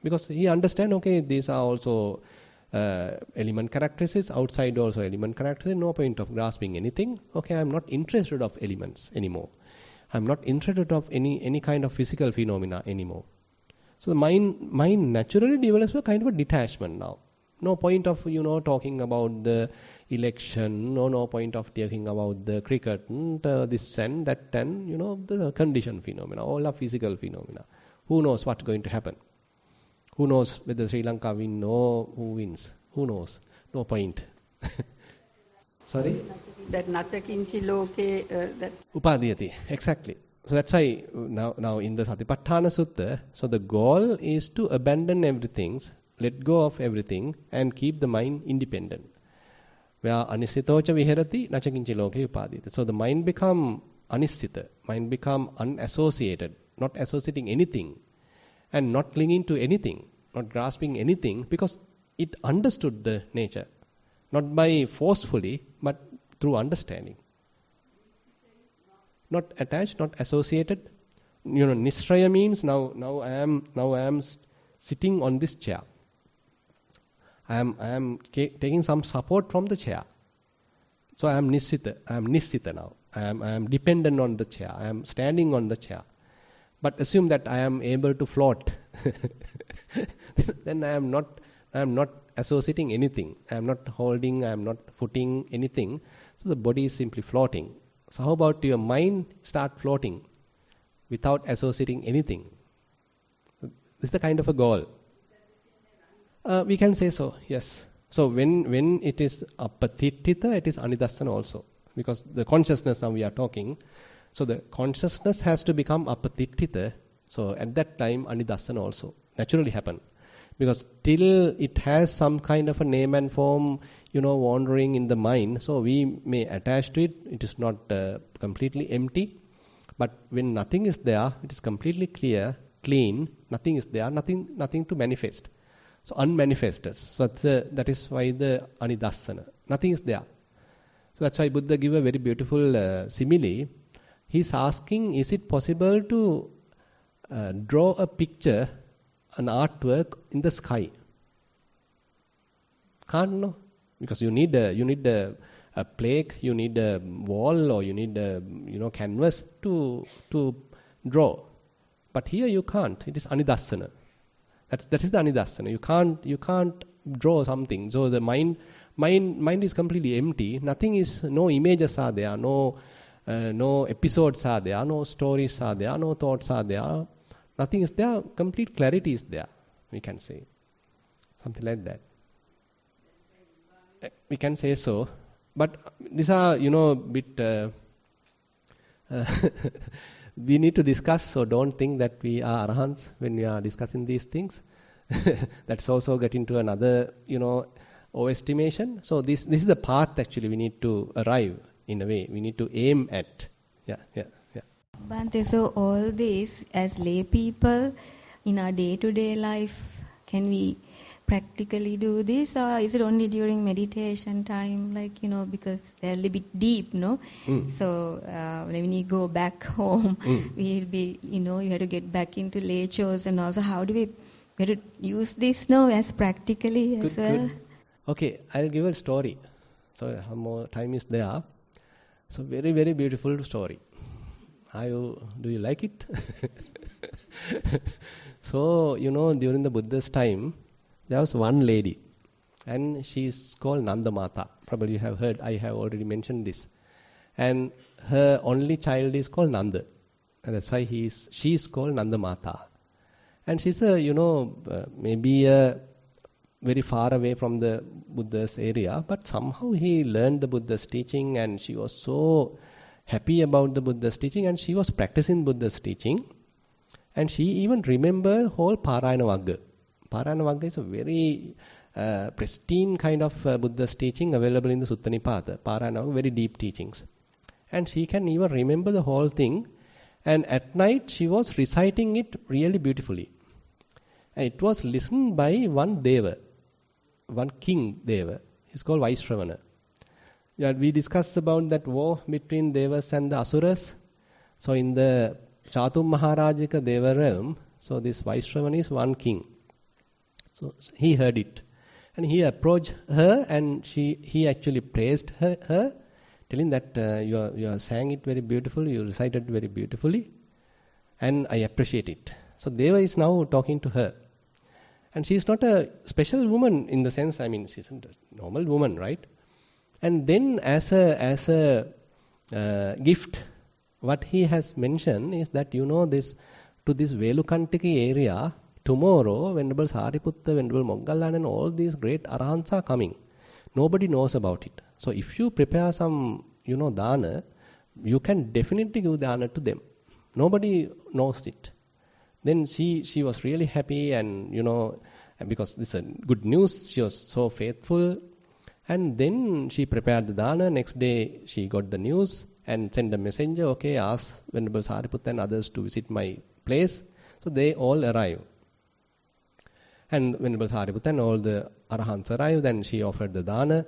Because he understands, okay, these are also element characteristics, outside also element characteristics, no point of grasping anything. Okay, I'm not interested of elements anymore. I'm not interested of any kind of physical phenomena anymore. So the mind naturally develops a kind of a detachment now. No point of talking about the election, no point of talking about the cricket, this and that and the condition phenomena, all are physical phenomena. Who knows what's going to happen? Who knows whether Sri Lanka win or who wins? Who knows? No point. Sorry? That Nachakinchi Loke, that... Upadhyati, exactly. So that's why now in the Satipatthana Sutta, so the goal is to abandon everything, let go of everything and keep the mind independent. Where anisitocha viherati nachakinchi loke upadhyati. So the mind become anisita, mind become unassociated, not associating anything and not clinging to anything, not grasping anything, because it understood the nature. Not by forcefully, but through understanding. Not attached, not associated. Nisraya means now I am sitting on this chair. I am taking some support from the chair. So I am Nissita now. I am dependent on the chair. I am standing on the chair. But assume that I am able to float. Then I am not associating anything. I am not holding, I am not footing anything. So the body is simply floating. So how about your mind start floating without associating anything? This is the kind of a goal. We can say so, yes. So when it is apatitita, it is anidassana also. Because the consciousness now we are talking. So the consciousness has to become apatitita. So at that time anidassana also naturally happen. Because till it has some kind of a name and form, wandering in the mind, so we may attach to it. It is not completely empty. But when nothing is there, it is completely clear, clean, nothing is there, nothing to manifest. So unmanifested. So that is why the anidassana. Nothing is there. So that's why Buddha give a very beautiful simile. He's asking, is it possible to draw a picture, an artwork in the sky? Can't, no? Because you need a plaque, you need a wall, or you need a canvas to draw. But here you can't. It is anidassana. That is the anidassana. You can't draw something. So the mind is completely empty. Nothing is, no images are there, no episodes are there, no stories are there, no thoughts are there. Nothing is there. Complete clarity is there. We can say something like that. We can say so, but these are bit. We need to discuss, so don't think that we are arahants when we are discussing these things. That's also get into another, overestimation. So this is the path actually we need to arrive in a way. We need to aim at. Yeah. Bhante, so all this as lay people in our day-to-day life, can we practically do this, or is it only during meditation time, because they're a little bit deep, no? So when you go back home, we'll be, you have to get back into lay chores, and also how do we have to use this now as practically as well? Good. Okay, I'll give a story. So how more time is there? So very, very beautiful story. Do you like it? So, during the Buddha's time, there was one lady, and she's called Nanda Mata. Probably you have heard, I have already mentioned this. And her only child is called Nanda. And that's why she's called Nanda Mata. And she's maybe very far away from the Buddha's area, but somehow he learned the Buddha's teaching, and she was so happy about the Buddha's teaching, and she was practicing Buddha's teaching. And she even remembered whole Parayana Vagga. Parayana Vagga is a very pristine kind of Buddha's teaching available in the Sutta Nipata. Parayana Vagga, very deep teachings. And she can even remember the whole thing. And at night she was reciting it really beautifully. And it was listened by one Deva, one king Deva. He's called Vaisravana. Yeah, we discussed about that war between Devas and the Asuras. So in the Chatum Maharajika Deva realm, so this Vaisravana is one king. So he heard it. And he approached her, and he actually praised her, telling that you sang it very beautifully, you recited very beautifully, and I appreciate it. So Deva is now talking to her. And she is not a special woman in the sense, she's a normal woman, right? And then as a gift, what he has mentioned is that, this to this Velukantiki area, tomorrow, Venerable Sariputta, Venerable Moggallana, and all these great arahants are coming. Nobody knows about it. So if you prepare some, dana, you can definitely give dana to them. Nobody knows it. Then she was really happy, and, because this is good news, she was so faithful. And then she prepared the dana. Next day she got the news and sent a messenger, okay, ask Venerable Sariputta and others to visit my place. So they all arrived. And Venerable Sariputta and all the arahants arrived, and she offered the dana.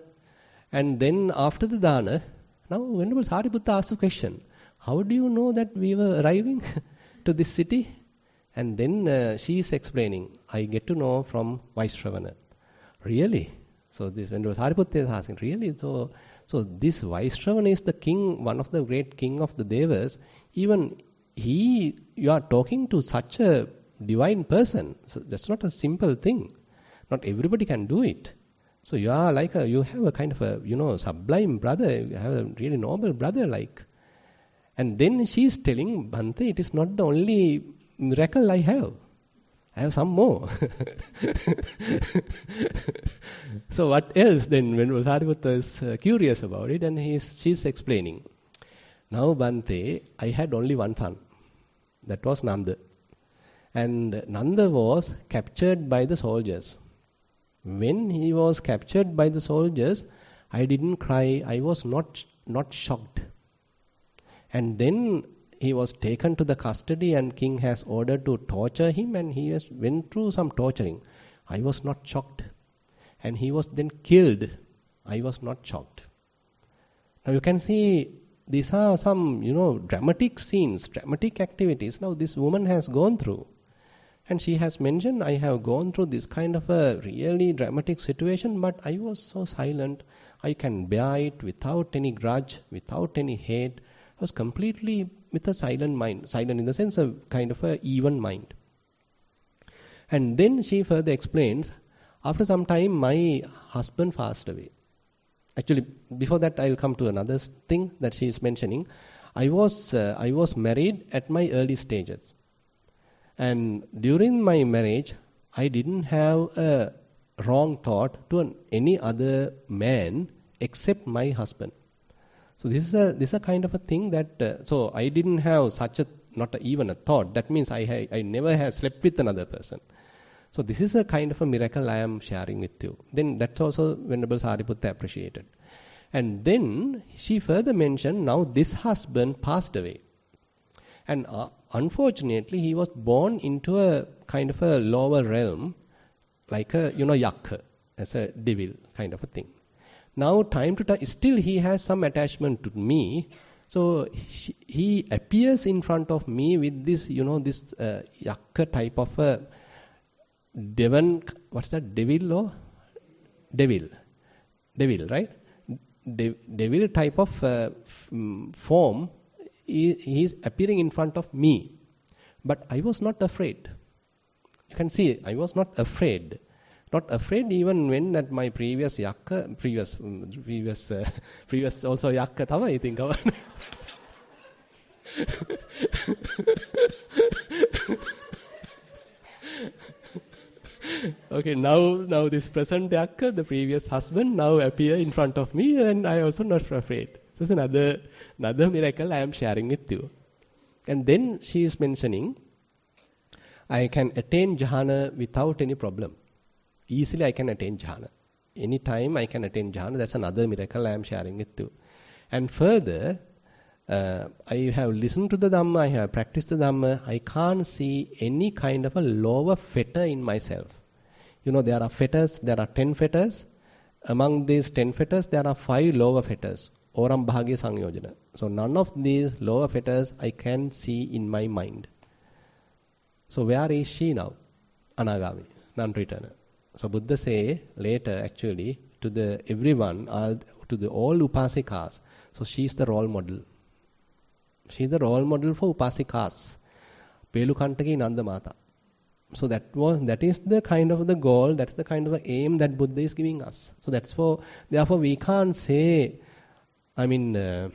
And then after the dana, now Venerable Sariputta asked a question. How do you know that we were arriving to this city? And then she is explaining, I get to know from Vaisravana. Really? So this Venerable Sariputta is asking, really? So this Vaisravana is the king, one of the great king of the Devas. Even you are talking to such a divine person. So that's not a simple thing. Not everybody can do it. So you are you have a kind of a, sublime brother. You have a really noble brother like. And then she is telling, Bhante, it is not the only miracle I have. I have some more. So what else then? When Sariputta is curious about it, and she's explaining. Now Bhante, I had only one son. That was Nanda. And Nanda was captured by the soldiers. When he was captured by the soldiers, I didn't cry. I was not shocked. And then he was taken to the custody, and king has ordered to torture him, and he went through some torturing. I was not shocked. And he was then killed. I was not shocked. Now you can see these are some, dramatic scenes, dramatic activities. Now this woman has gone through. And she has mentioned, I have gone through this kind of a really dramatic situation, but I was so silent. I can bear it without any grudge, without any hate. I was completely with a silent mind. Silent in the sense of kind of a even mind. And then she further explains, after some time my husband passed away. Actually, before that I will come to another thing that she is mentioning. I was married at my early stages. And during my marriage, I didn't have a wrong thought to any other man except my husband. So this is a kind of a thing that, so I didn't have such a, not even a thought. That means I never have slept with another person. So this is a kind of a miracle I am sharing with you. Then that's also Venerable Sariputta appreciated. And then she further mentioned, now this husband passed away. And unfortunately, he was born into a kind of a lower realm, like a, yakka, as a devil kind of a thing. Now, time to time, still he has some attachment to me. So he appears in front of me with this, this yakka type of a devil. What's that? Devil or devil, right? Devil type of form he is appearing in front of me. But I was not afraid. You can see, I was not afraid. Not afraid even when that my previous yakka, previous also yakka tama, I think. Okay, now this present yakka, the previous husband, now appear in front of me, and I also not afraid. So it's another miracle I am sharing with you. And then she is mentioning, I can attain jhana without any problem. Easily I can attain jhana. Anytime I can attain jhana. That's another miracle I am sharing with you. And further, I have listened to the Dhamma, I have practiced the Dhamma. I can't see any kind of a lower fetter in myself. You know, there are fetters, there are 10 fetters. Among these 10 fetters, there are 5 lower fetters. Oram Bhagya Sangyojana. So none of these lower fetters I can see in my mind. So where is she now? Anagami, non-returner. So Buddha say later actually to the everyone, to the all upasikas. So she is the role model. She is the role model for upasikas. Pelukantaki Nanda Mata. So that is the kind of the goal, that's the kind of the aim that Buddha is giving us. So therefore we can't say, these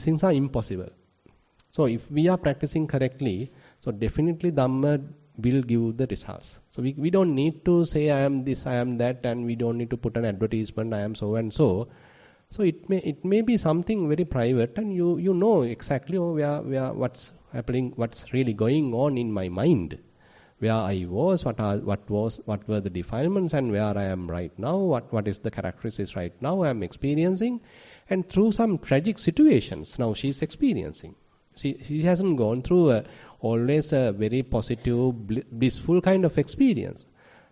things are impossible. So if we are practicing correctly, so definitely Dhamma will give the results. So we don't need to say I am this, I am that, and we don't need to put an advertisement, I am so and so. So it may be something very private, and you know exactly where what's happening, what's really going on in my mind, where I was, what were the defilements, and where I am right now, what is the characteristics right now I am experiencing, and through some tragic situations now she is experiencing. She hasn't gone through always a very positive, blissful kind of experience.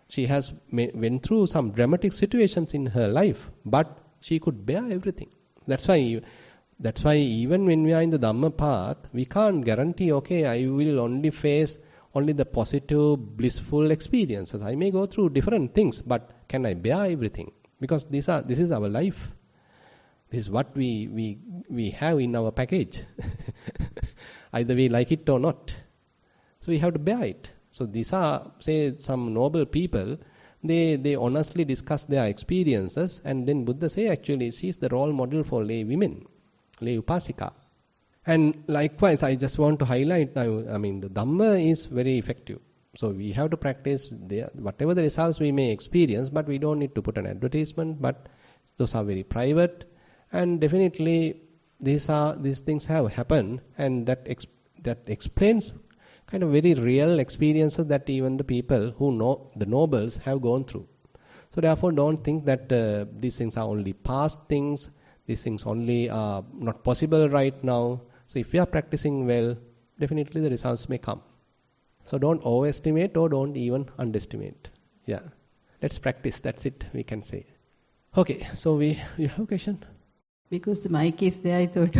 She has went through some dramatic situations in her life, but she could bear everything. That's why even when we are in the Dhamma path, we can't guarantee, okay, I will only face only the positive, blissful experiences. I may go through different things, but can I bear everything? Because this is our life. This is what we have in our package. Either we like it or not. So we have to bear it. So these are, say, some noble people. They honestly discuss their experiences, and then Buddha say actually she is the role model for lay women, lay upasika. And likewise, I just want to highlight now, the Dhamma is very effective. So we have to practice whatever the results we may experience, but we don't need to put an advertisement, but those are very private. And definitely these things have happened, and that explains kind of very real experiences that even the people who know, the nobles, have gone through. So therefore don't think that these things are only past things, these things only are not possible right now. So if we are practicing well, definitely the results may come. So don't overestimate or don't even underestimate. Yeah, let's practice, that's it we can say. Okay, so you have a question? Because the mic is there, I thought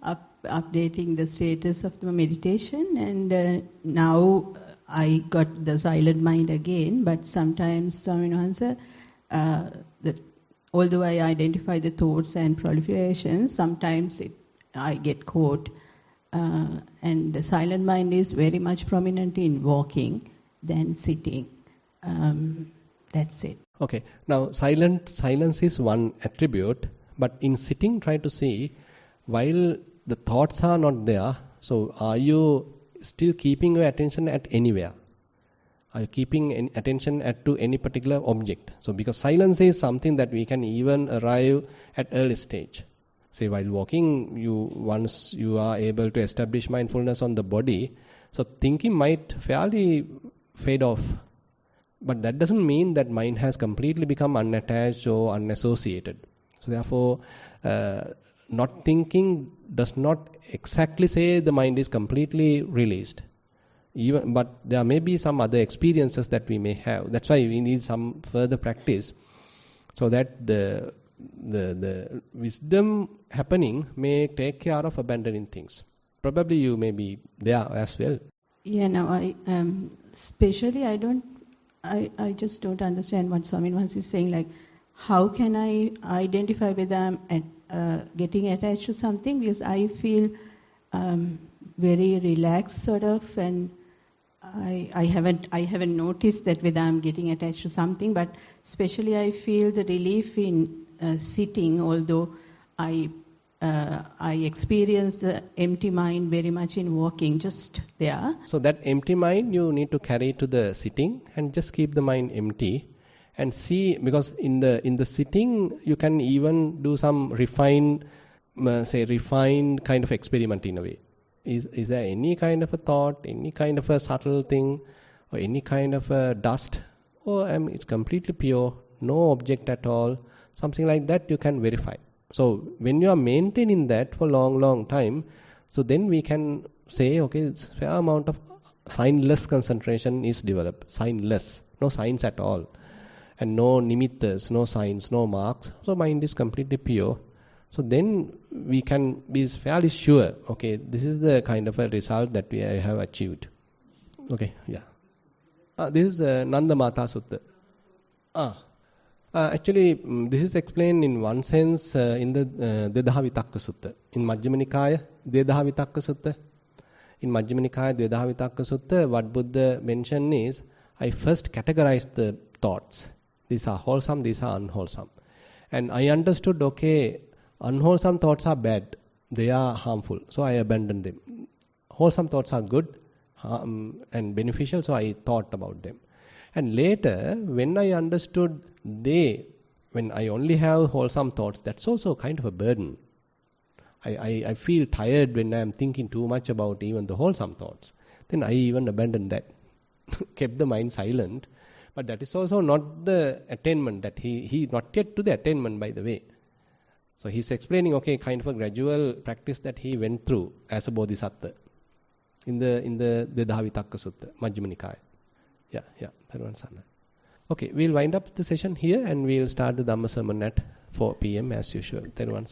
of updating the status of the meditation, and now I got the silent mind again, but sometimes, Swami Hansa, although I identify the thoughts and proliferations, sometimes I get caught, and the silent mind is very much prominent in walking than sitting. That's it. Okay, now silence is one attribute. But in sitting, try to see, while the thoughts are not there, so are you still keeping your attention at anywhere? Are you keeping attention to any particular object? So because silence is something that we can even arrive at early stage. Say while walking, once you are able to establish mindfulness on the body, so thinking might fairly fade off. But that doesn't mean that mind has completely become unattached or unassociated. So therefore, not thinking does not exactly say the mind is completely released. But there may be some other experiences that we may have. That's why we need some further practice, so that the wisdom happening may take care of abandoning things. Probably you may be there as well. Yeah, now especially I just don't understand what Swami Vansi is saying, like, how can I identify whether getting attached to something, because I feel very relaxed sort of, and I haven't noticed that whether I'm getting attached to something, but especially I feel the relief in sitting, although I experience the empty mind very much in walking, just there. So that empty mind you need to carry to the sitting and just keep the mind empty and see, because in the sitting you can even do some refined kind of experiment in a way. Is there any kind of a thought, any kind of a subtle thing, or any kind of a dust, or it's completely pure, no object at all, something like that you can verify. So when you are maintaining that for long time, so then we can say, okay, it's fair amount of signless concentration is developed. Signless, no signs at all, and no nimittas, no signs, no marks. So mind is completely pure. So then we can be fairly sure, okay, this is the kind of a result that we have achieved. Okay, yeah. This is Nanda Mata Sutta. Actually, this is explained in one sense in the Dedaha Vitakka Sutta. In Majjhima Nikaya, Dedaha Vitakka Sutta. In Majjhima Nikaya, Dedaha Vitakka Sutta, what Buddha mentioned is, I first categorize the thoughts. These are wholesome, these are unwholesome. And I understood, okay, unwholesome thoughts are bad, they are harmful, so I abandoned them. Wholesome thoughts are good and beneficial, so I thought about them. And later, when I understood when I only have wholesome thoughts, that's also kind of a burden. I feel tired when I am thinking too much about even the wholesome thoughts. Then I even abandoned that, kept the mind silent. But that is also not the attainment, that he not yet to the attainment, by the way. So he's explaining, okay, kind of a gradual practice that he went through as a bodhisattva in the Dedaha Vitakka Sutta, Majjhima Nikaya. Yeah, Thero. Okay, we'll wind up the session here and we'll start the Dhamma sermon at 4 p.m. as usual. Thero.